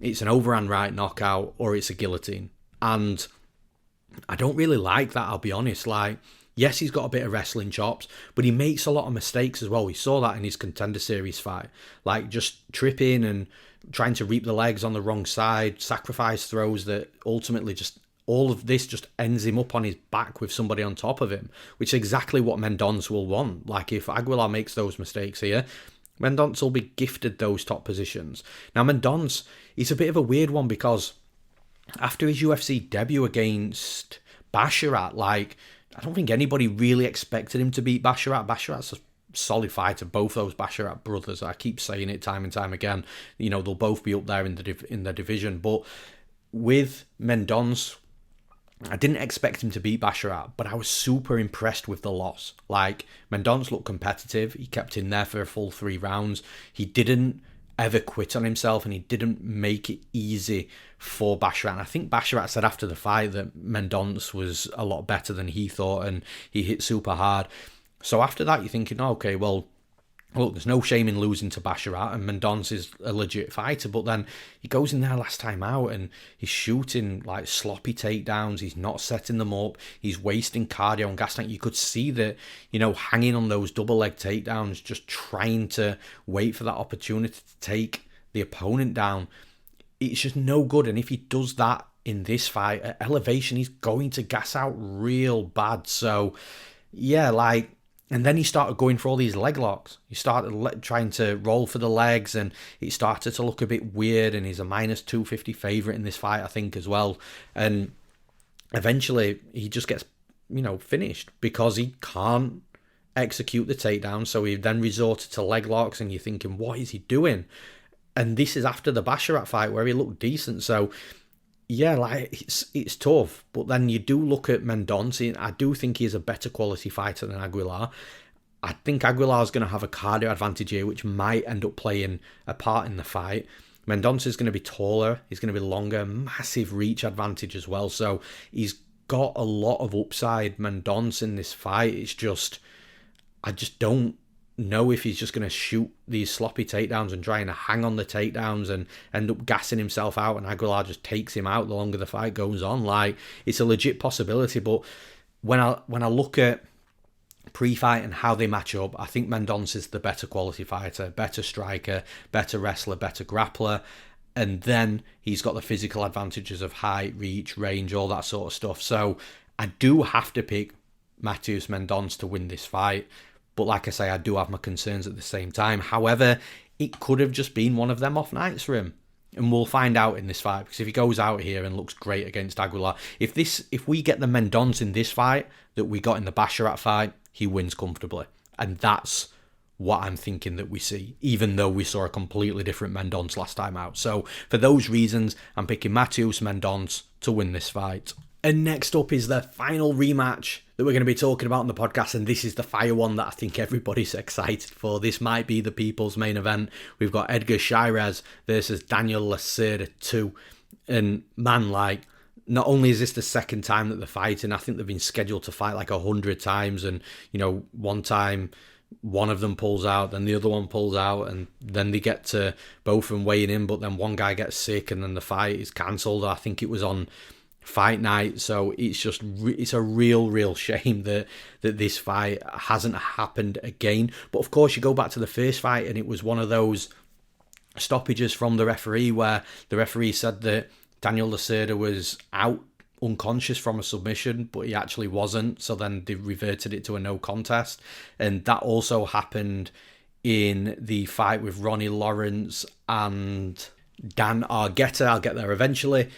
it's an overhand right knockout or it's a guillotine. And I don't really like that, I'll be honest. Like, yes, he's got a bit of wrestling chops, but he makes a lot of mistakes as well. We saw that in his Contender Series fight. Like, just tripping and trying to reap the legs on the wrong side, sacrifice throws that ultimately just all of this just ends him up on his back with somebody on top of him, which is exactly what Mendonca will want. Like, if Aguilar makes those mistakes here, Mendonca will be gifted those top positions. Now, Mendonca, he's a bit of a weird one because after his UFC debut against Basharat, like, I don't think anybody really expected him to beat Basharat. Basharat's a solid fighter, both those Basharat brothers. I keep saying it time and time again. You know, they'll both be up there in the division. But with Mendonca, I didn't expect him to beat Basharat, but I was super impressed with the loss. Like, Mendonca looked competitive. He kept in there for a full 3 rounds. He didn't ever quit on himself, and he didn't make it easy for Basharat. And I think Basharat said after the fight that Mendonca was a lot better than he thought, and he hit super hard. So after that, you're thinking, okay, well, look, there's no shame in losing to Basharat, and Mendonca is a legit fighter. But then he goes in there last time out, and he's shooting like sloppy takedowns. He's not setting them up. He's wasting cardio and gas tank. You could see that, you know, hanging on those double leg takedowns, just trying to wait for that opportunity to take the opponent down. It's just no good. And if he does that in this fight at elevation, he's going to gas out real bad. So yeah, like. And then he started going for all these leg locks. He started trying to roll for the legs, and it started to look a bit weird. And he's a minus 250 favourite in this fight, I think, as well. And eventually, he just gets, you know, finished because he can't execute the takedown. So he then resorted to leg locks, and you're thinking, what is he doing? And this is after the Basharat fight where he looked decent. So yeah, like, it's tough. But then you do look at Mendonca. I do think he's a better quality fighter than Aguilar. I think Aguilar's going to have a cardio advantage here, which might end up playing a part in the fight. Mendonca is going to be taller. He's going to be longer. Massive reach advantage as well. So he's got a lot of upside, Mendonca, in this fight. It's just, I just don't know if he's just going to shoot these sloppy takedowns and trying to hang on the takedowns and end up gassing himself out, and Aguilar just takes him out the longer the fight goes on. Like, it's a legit possibility. But when I look at pre-fight and how they match up, I think Mendonca is the better quality fighter, better striker, better wrestler, better grappler. And then he's got the physical advantages of height, reach, range, all that sort of stuff. So I do have to pick Mateus Mendonca to win this fight. But like I say, I do have my concerns at the same time. However, it could have just been one of them off nights for him. And we'll find out in this fight. Because if he goes out here and looks great against Aguilar, if we get the Mendonca in this fight that we got in the Basharat fight, he wins comfortably. And that's what I'm thinking that we see, even though we saw a completely different Mendonca last time out. So for those reasons, I'm picking Mateus Mendonca to win this fight. And next up is the final rematch that we're going to be talking about on the podcast, and this is the fire one that I think everybody's excited for. This might be the people's main event. We've got Edgar Chairez versus Daniel Lacerda 2. And man, like, not only is this the second time that they're fighting, I think they've been scheduled to fight like 100 times, and, you know, one time one of them pulls out, then the other one pulls out, and then they get to both of them weighing in, but then one guy gets sick, and then the fight is cancelled. I think it was on fight night. So it's just it's a real shame that this fight hasn't happened again. But of course, you go back to the first fight, and it was one of those stoppages from the referee where the referee said that Daniel Lacerda was out unconscious from a submission, but he actually wasn't. So then they reverted it to a no contest. And that also happened in the fight with Ronnie Lawrence and Dan Argueta. I'll get there eventually.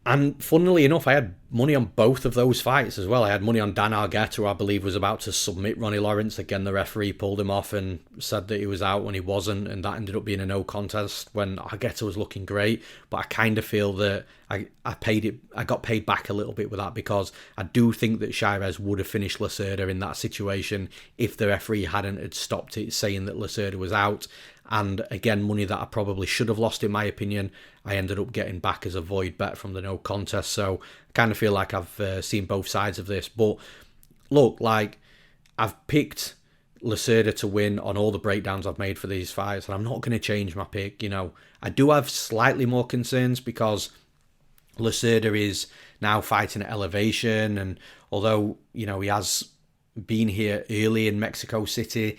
And funnily enough, I had money on both of those fights as well. I had money on Dan Argueta, who I believe was about to submit Ronnie Lawrence. Again, the referee pulled him off and said that he was out when he wasn't, and that ended up being a no contest when Argueta was looking great. But I kind of feel that I got paid back a little bit with that, because I do think that Chairez would have finished Lacerda in that situation if the referee hadn't had stopped it, saying that Lacerda was out. And again, money that I probably should have lost, in my opinion, I ended up getting back as a void bet from the no contest. So I kind of feel like I've seen both sides of this. But look, like, I've picked Lacerda to win on all the breakdowns I've made for these fights, and I'm not going to change my pick. You know, I do have slightly more concerns because Lacerda is now fighting at elevation, and although, you know, he has been here early in Mexico City,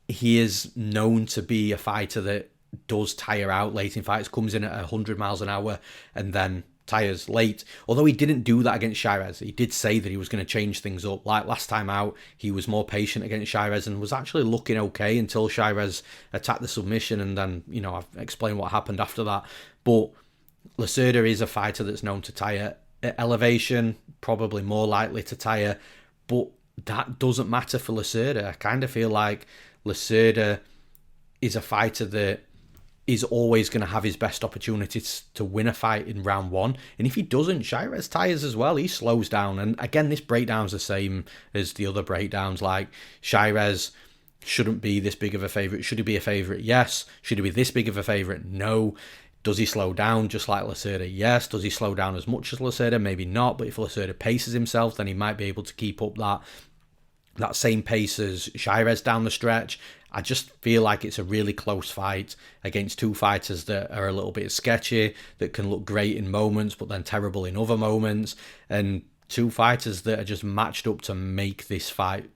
he is known to be a fighter that does tire out late in fights, comes in at 100 miles an hour and then tyres late. Although he didn't do that against Chairez, he did say that he was going to change things up. Like last time out, he was more patient against Chairez and was actually looking okay until Chairez attacked the submission, and then, I've explained what happened after that. But Lacerda is a fighter that's known to tire at elevation, probably more likely to tire, but that doesn't matter for Lacerda. I kind of feel like Lacerda is a fighter that is always going to have his best opportunities to win a fight in round one. And if he doesn't, Chairez tires as well. He slows down. And again, this breakdown's the same as the other breakdowns. Like, Chairez shouldn't be this big of a favourite. Should he be a favourite? Yes. Should he be this big of a favourite? No. Does he slow down just like Lacerda? Yes. Does he slow down as much as Lacerda? Maybe not. But if Lacerda paces himself, then he might be able to keep up that same pace as Chairez down the stretch. I just feel like it's a really close fight against two fighters that are a little bit sketchy, that can look great in moments, but then terrible in other moments, and two fighters that are just matched up to make this fight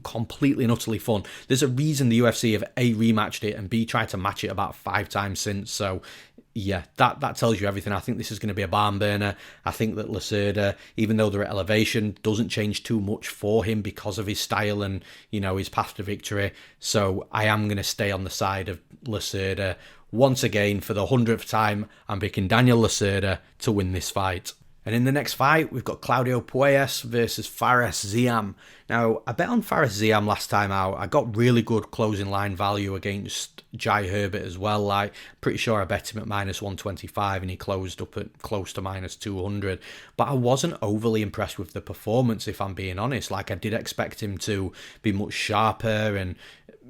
completely and utterly fun. There's a reason the UFC have A, rematched it, and B, tried to match it about 5 times since. So yeah, that tells you everything. I think this is going to be a barn burner. I think that Lacerda, even though they're at elevation, doesn't change too much for him because of his style and, his path to victory. So I am going to stay on the side of Lacerda. Once again, for the 100th time, I'm picking Daniel Lacerda to win this fight. And in the next fight, we've got Claudio Puelles versus Fares Ziam. Now, I bet on Fares Ziam last time out. I got really good closing line value against Zellhuber as well. Like, pretty sure I bet him at -125 and he closed up at close to -200. But I wasn't overly impressed with the performance, if I'm being honest. Like, I did expect him to be much sharper and,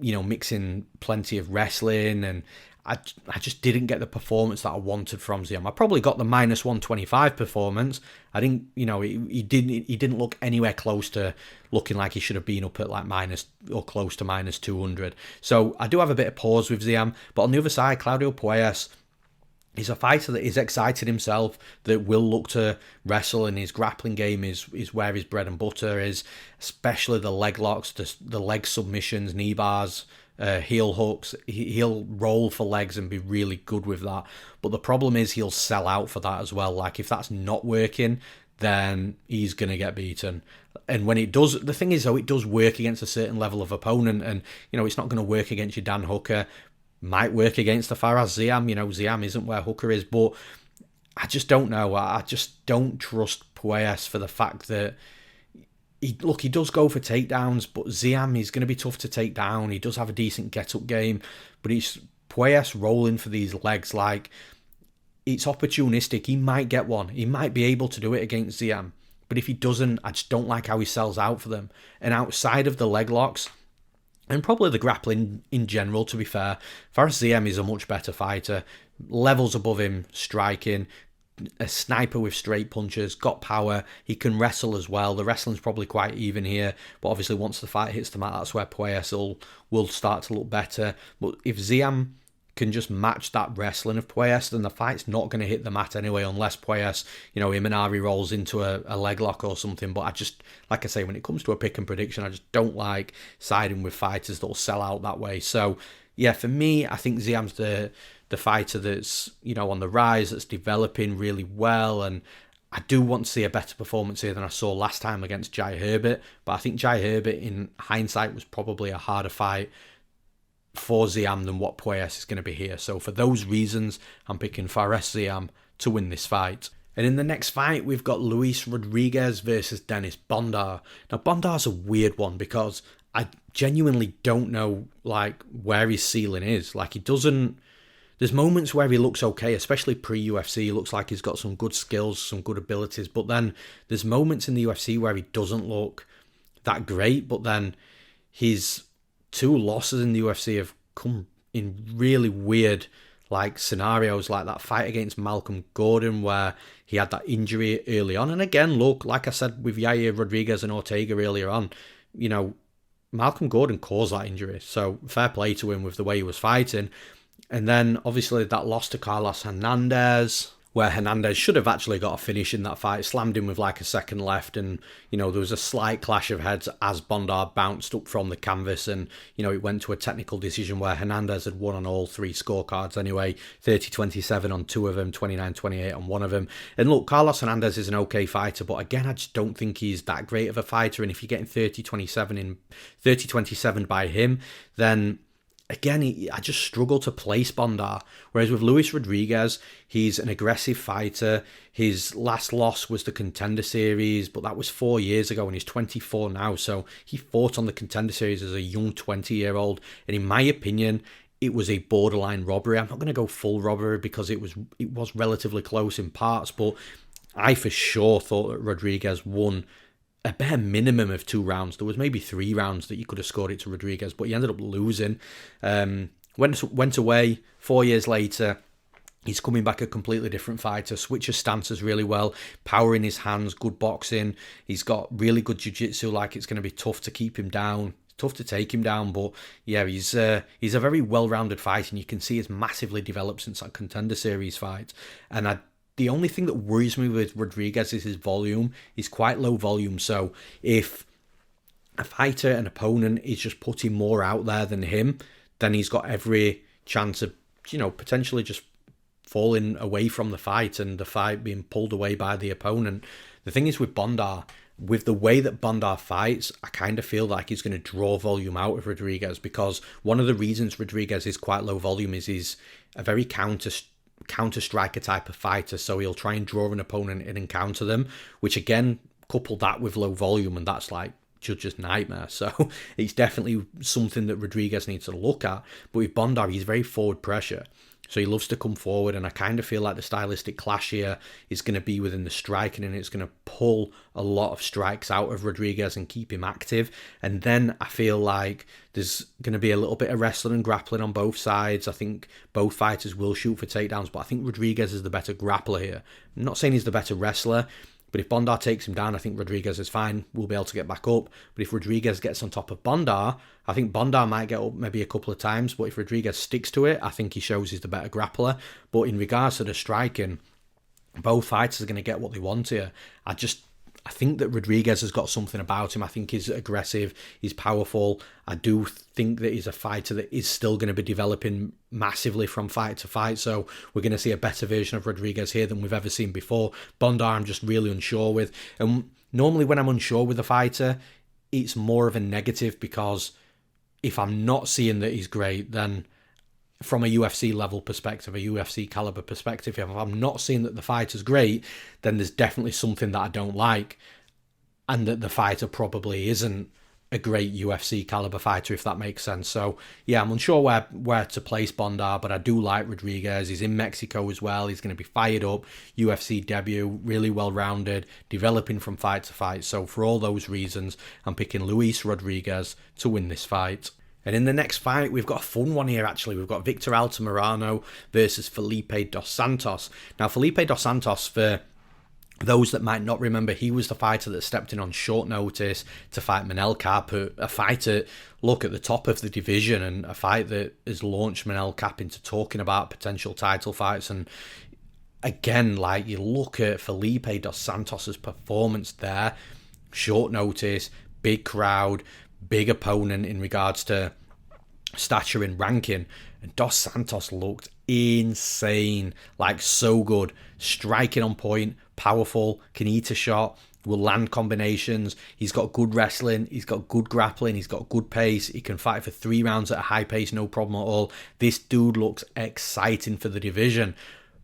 mixing plenty of wrestling, and I just didn't get the performance that I wanted from Ziam. I probably got the -125 performance. I didn't, he didn't look anywhere close to looking like he should have been up at like minus or close to -200. So I do have a bit of pause with Ziam. But on the other side, Claudio Puelles is a fighter that is excited himself, that will look to wrestle, and his grappling game is where his bread and butter is, especially the leg locks, the leg submissions, knee bars, heel hooks. He'll roll for legs and be really good with that. But the problem is he'll sell out for that as well. Like, if that's not working, then he's going to get beaten. And when it does, the thing is, though, it does work against a certain level of opponent, and, it's not going to work against your Dan Hooker. Might work against the Fares Ziam. Ziam isn't where Hooker is, but I just don't know. I just don't trust Puelles for the fact that he does go for takedowns, but Ziam is going to be tough to take down. He does have a decent get-up game, but it's Puelles rolling for these legs. Like, it's opportunistic. He might get one. He might be able to do it against Ziam, but if he doesn't, I just don't like how he sells out for them. And outside of the leg locks, and probably the grappling in general, to be fair, Fares Ziam is a much better fighter. Levels above him striking, a sniper with straight punches, got power. He can wrestle as well. The wrestling's probably quite even here, but obviously once the fight hits the mat, that's where Puelles will start to look better. But if Ziam can just match that wrestling of Puelles, then the fight's not going to hit the mat anyway, unless Puelles, Imanari rolls into a leg lock or something. But I just, like I say, when it comes to a pick and prediction, I just don't like siding with fighters that'll sell out that way. So, yeah, for me, I think Ziam's the fighter that's, on the rise, that's developing really well, and I do want to see a better performance here than I saw last time against Zellhuber. But I think Zellhuber, in hindsight, was probably a harder fight for Ziam than what Puelles is going to be here. So for those reasons, I'm picking Fares Ziam to win this fight. And in the next fight, we've got Luis Rodriguez versus Dennis Bondar. Now, Bondar's a weird one because I genuinely don't know, where his ceiling is. He doesn't... There's moments where he looks okay, especially pre-UFC. He looks like he's got some good skills, some good abilities. But then there's moments in the UFC where he doesn't look that great. But then his 2 losses in the UFC have come in really weird scenarios, like that fight against Malcolm Gordon where he had that injury early on. And again, look, like I said with Yair, Rodriguez and Ortega earlier on, Malcolm Gordon caused that injury. So fair play to him with the way he was fighting. And then obviously that loss to Carlos Hernandez, where Hernandez should have actually got a finish in that fight, slammed him with like a second left, and there was a slight clash of heads as Bondar bounced up from the canvas, and it went to a technical decision where Hernandez had won on all three scorecards anyway, 30-27 on two of them, 29-28 on one of them. And look, Carlos Hernandez is an okay fighter, but again, I just don't think he's that great of a fighter, and if you're getting 30-27 by him, then again, I just struggle to place Bondar. Whereas with Luis Rodriguez, he's an aggressive fighter. His last loss was the Contender Series, but that was 4 years ago, and he's 24 now. So he fought on the Contender Series as a young 20-year-old. And in my opinion, it was a borderline robbery. I'm not going to go full robbery because it was relatively close in parts, but I for sure thought that Rodriguez won a bare minimum of 2 rounds. There was maybe 3 rounds that you could have scored it to Rodriguez, but he ended up losing. Went away 4 years later. He's coming back a completely different fighter, switches stances really well, power in his hands, good boxing. He's got really good jiu-jitsu, like it's going to be tough to keep him down. Tough to take him down, but yeah, he's a very well-rounded fighter, and you can see he's massively developed since that Contender Series fight. And the only thing that worries me with Rodriguez is his volume. He's quite low volume, so if a fighter, an opponent, is just putting more out there than him, then he's got every chance of, potentially just falling away from the fight and the fight being pulled away by the opponent. The thing is with Bondar, with the way that Bondar fights, I kind of feel like he's going to draw volume out of Rodriguez, because one of the reasons Rodriguez is quite low volume is he's a very counter-striker type of fighter, so he'll try and draw an opponent in and counter them, which again, couple that with low volume, and that's like Judge's nightmare. So it's definitely something that Rodriguez needs to look at. But with Bondar, he's very forward pressure, so he loves to come forward, and I kind of feel like the stylistic clash here is going to be within the striking, and it's going to pull a lot of strikes out of Rodriguez and keep him active. And then I feel like there's going to be a little bit of wrestling and grappling on both sides. I think both fighters will shoot for takedowns, but I think Rodriguez is the better grappler here. I'm not saying he's the better wrestler, but if Bondar takes him down, I think Rodriguez is fine. We'll be able to get back up. But if Rodriguez gets on top of Bondar, I think Bondar might get up maybe a couple of times. But if Rodriguez sticks to it, I think he shows he's the better grappler. But in regards to the striking, both fighters are going to get what they want here. I think that Rodriguez has got something about him. I think he's aggressive, he's powerful. I do think that he's a fighter that is still going to be developing massively from fight to fight. So we're going to see a better version of Rodriguez here than we've ever seen before. Bondar, I'm just really unsure with. And normally when I'm unsure with a fighter, it's more of a negative, because if I'm not seeing that he's great, then from a UFC level perspective, a UFC caliber perspective, if I'm not seeing that the fighter's great, then there's definitely something that I don't like, and that the fighter probably isn't a great UFC caliber fighter, if that makes sense. So yeah, I'm unsure where to place Bondar, but I do like Rodriguez. He's in Mexico as well. He's going to be fired up. UFC debut, really well-rounded, developing from fight to fight. So for all those reasons, I'm picking Luis Rodriguez to win this fight. And in the next fight, we've got a fun one here, actually. We've got Victor Altamirano versus Felipe dos Santos. Now, Felipe dos Santos, for those that might not remember, he was the fighter that stepped in on short notice to fight Manuel, a fighter, look, at the top of the division, and a fight that has launched Manuel into talking about potential title fights. And again, like, you look at Felipe dos Santos' performance there, short notice, big crowd, big opponent in regards to stature and ranking, and Dos Santos looked insane, like so good, striking on point, powerful, can eat a shot, will land combinations. He's got good wrestling, he's got good grappling, he's got good pace, he can fight for 3 rounds at a high pace, no problem at all. This dude looks exciting for the division.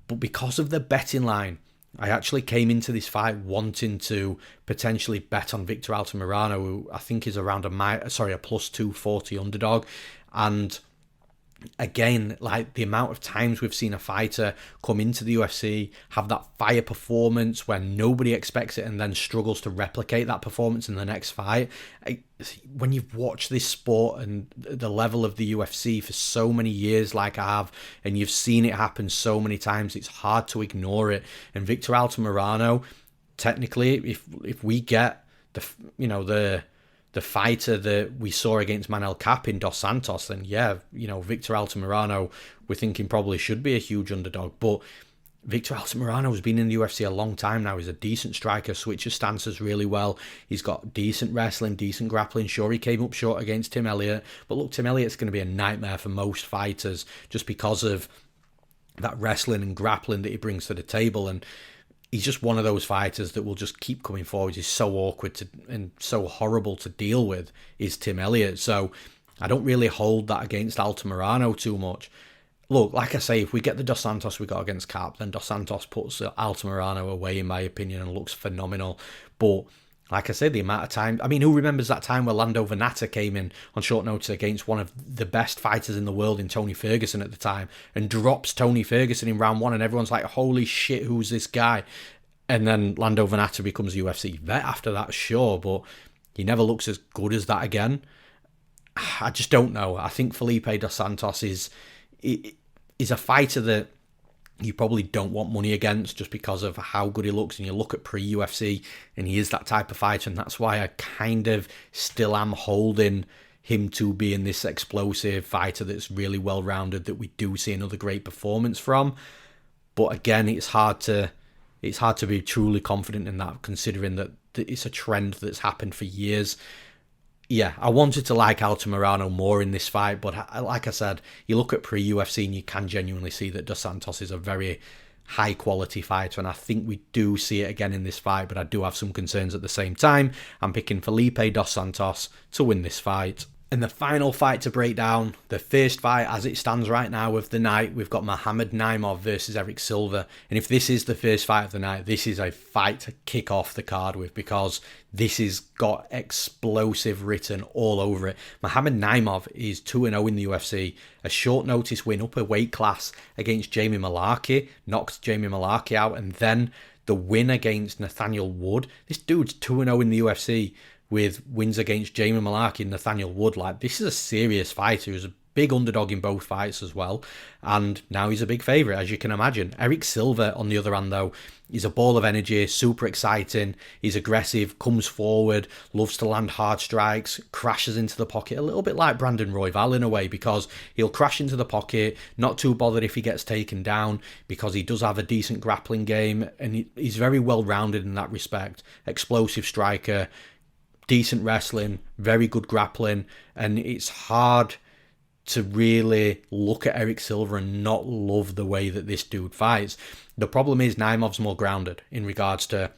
But because of the betting line, I actually came into this fight wanting to potentially bet on Victor Altamirano, who I think is around a plus 240 underdog. And again, like, the amount of times we've seen a fighter come into the UFC, have that fire performance where nobody expects it, and then struggles to replicate that performance in the next fight. When you've watched this sport and the level of the UFC for so many years like I have, and you've seen it happen so many times, it's hard to ignore it. And Victor Altamirano, technically, if we get the fighter that we saw against Manuel in Dos Santos, then yeah, Victor Altamirano, we're thinking probably should be a huge underdog. But Victor Altamirano has been in the UFC a long time now. He's a decent striker, switches stances really well. He's got decent wrestling, decent grappling. Sure, he came up short against Tim Elliott, but look, Tim Elliott's going to be a nightmare for most fighters just because of that wrestling and grappling that he brings to the table. And he's just one of those fighters that will just keep coming forward. He's so awkward and so horrible to deal with, is Tim Elliott. So I don't really hold that against Altamirano too much. Look, like I say, if we get the Dos Santos we got against Cap, then Dos Santos puts Altamirano away, in my opinion, and looks phenomenal. But like I said, the amount of time... I mean, who remembers that time where Lando Venata came in on short notice against one of the best fighters in the world in Tony Ferguson at the time and drops Tony Ferguson in round one, and everyone's like, holy shit, who's this guy? And then Lando Venata becomes a UFC vet after that, sure, but he never looks as good as that again. I just don't know. I think Felipe Dos Santos is a fighter that you probably don't want money against just because of how good he looks, and you look at pre-UFC and he is that type of fighter, and that's why I kind of still am holding him to being this explosive fighter that's really well-rounded, that we do see another great performance from. But again, it's hard to be truly confident in that, considering that it's a trend that's happened for years. Yeah, I wanted to like Altamirano more in this fight, but like I said, you look at pre-UFC and you can genuinely see that Dos Santos is a very high-quality fighter, and I think we do see it again in this fight, but I do have some concerns at the same time. I'm picking Felipe Dos Santos to win this fight. And the final fight to break down, the first fight as it stands right now of the night, we've got Muhammad Naimov versus Eric Silva. And if this is the first fight of the night, this is a fight to kick off the card with, because this has got explosive written all over it. Muhammad Naimov is 2-0 in the UFC, a short notice win up a weight class against Jamie Malarkey, knocked Jamie Malarkey out, and then the win against Nathaniel Wood. This dude's 2-0 in the UFC with wins against Jamie Malarkey and Nathaniel Wood. Like, this is a serious fighter. He's a big underdog in both fights as well, and now he's a big favourite, as you can imagine. Eric Silva, on the other hand, though, he's a ball of energy, super exciting, he's aggressive, comes forward, loves to land hard strikes, crashes into the pocket, a little bit like Brandon Royval in a way, because he'll crash into the pocket, not too bothered if he gets taken down, because he does have a decent grappling game, and he's very well-rounded in that respect. Explosive striker, decent wrestling, very good grappling, and it's hard to really look at Eric Silva and not love the way that this dude fights. The problem is Naimov's more grounded in regards to,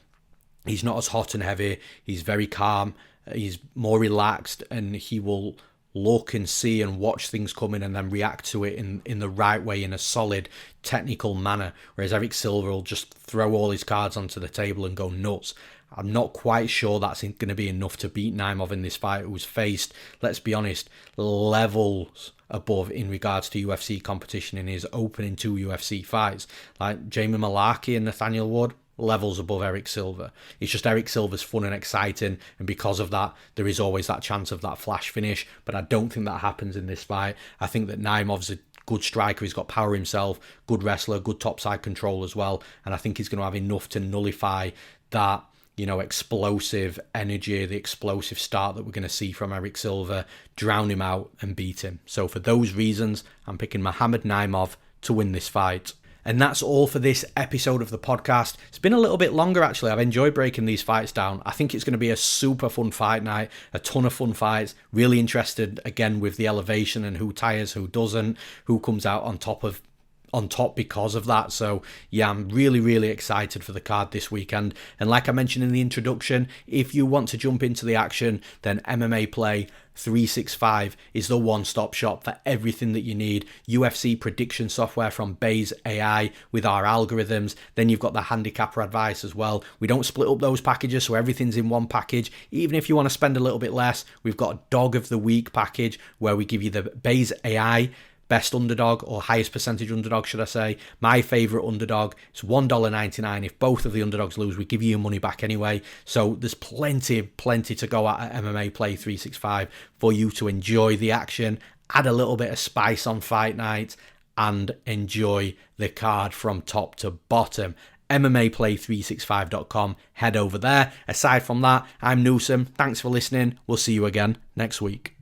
he's not as hot and heavy, he's very calm, he's more relaxed, and he will look and see and watch things coming and then react to it in the right way, in a solid technical manner, whereas Eric Silva will just throw all his cards onto the table and go nuts. I'm not quite sure that's going to be enough to beat Naimov in this fight, who's faced, let's be honest, levels above in regards to UFC competition in his opening 2 UFC fights. Like Jamie Malarkey and Nathaniel Wood, levels above Eric Silva. It's just Eric Silva's fun and exciting, and because of that, there is always that chance of that flash finish, but I don't think that happens in this fight. I think that Naimov's a good striker, he's got power himself, good wrestler, good topside control as well, and I think he's going to have enough to nullify that, you know, explosive energy, the explosive start that we're going to see from Eric Silva, drown him out and beat him. So for those reasons, I'm picking Muhammad Naimov to win this fight. And that's all for this episode of the podcast. It's been a little bit longer, actually. I've enjoyed breaking these fights down. I think it's going to be a super fun fight night, a ton of fun fights. Really interested, again, with the elevation and who tires, who doesn't, who comes out on top because of that. So yeah, I'm really excited for the card this weekend. And like I mentioned in the introduction, if you want to jump into the action, then MMA Play 365 is the one-stop shop for everything that you need. UFC prediction software from Bayes AI with our algorithms. Then you've got the handicapper advice as well. We don't split up those packages, so everything's in one package. Even if you want to spend a little bit less, we've got a Dog of the Week package where we give you the Bayes AI best underdog, or highest percentage underdog, should I say. My favourite underdog. It's $1.99. If both of the underdogs lose, we give you your money back anyway. So there's plenty to go at MMA Play 365 for you to enjoy the action, add a little bit of spice on fight night, and enjoy the card from top to bottom. MMAplay365.com. Head over there. Aside from that, I'm Newsom. Thanks for listening. We'll see you again next week.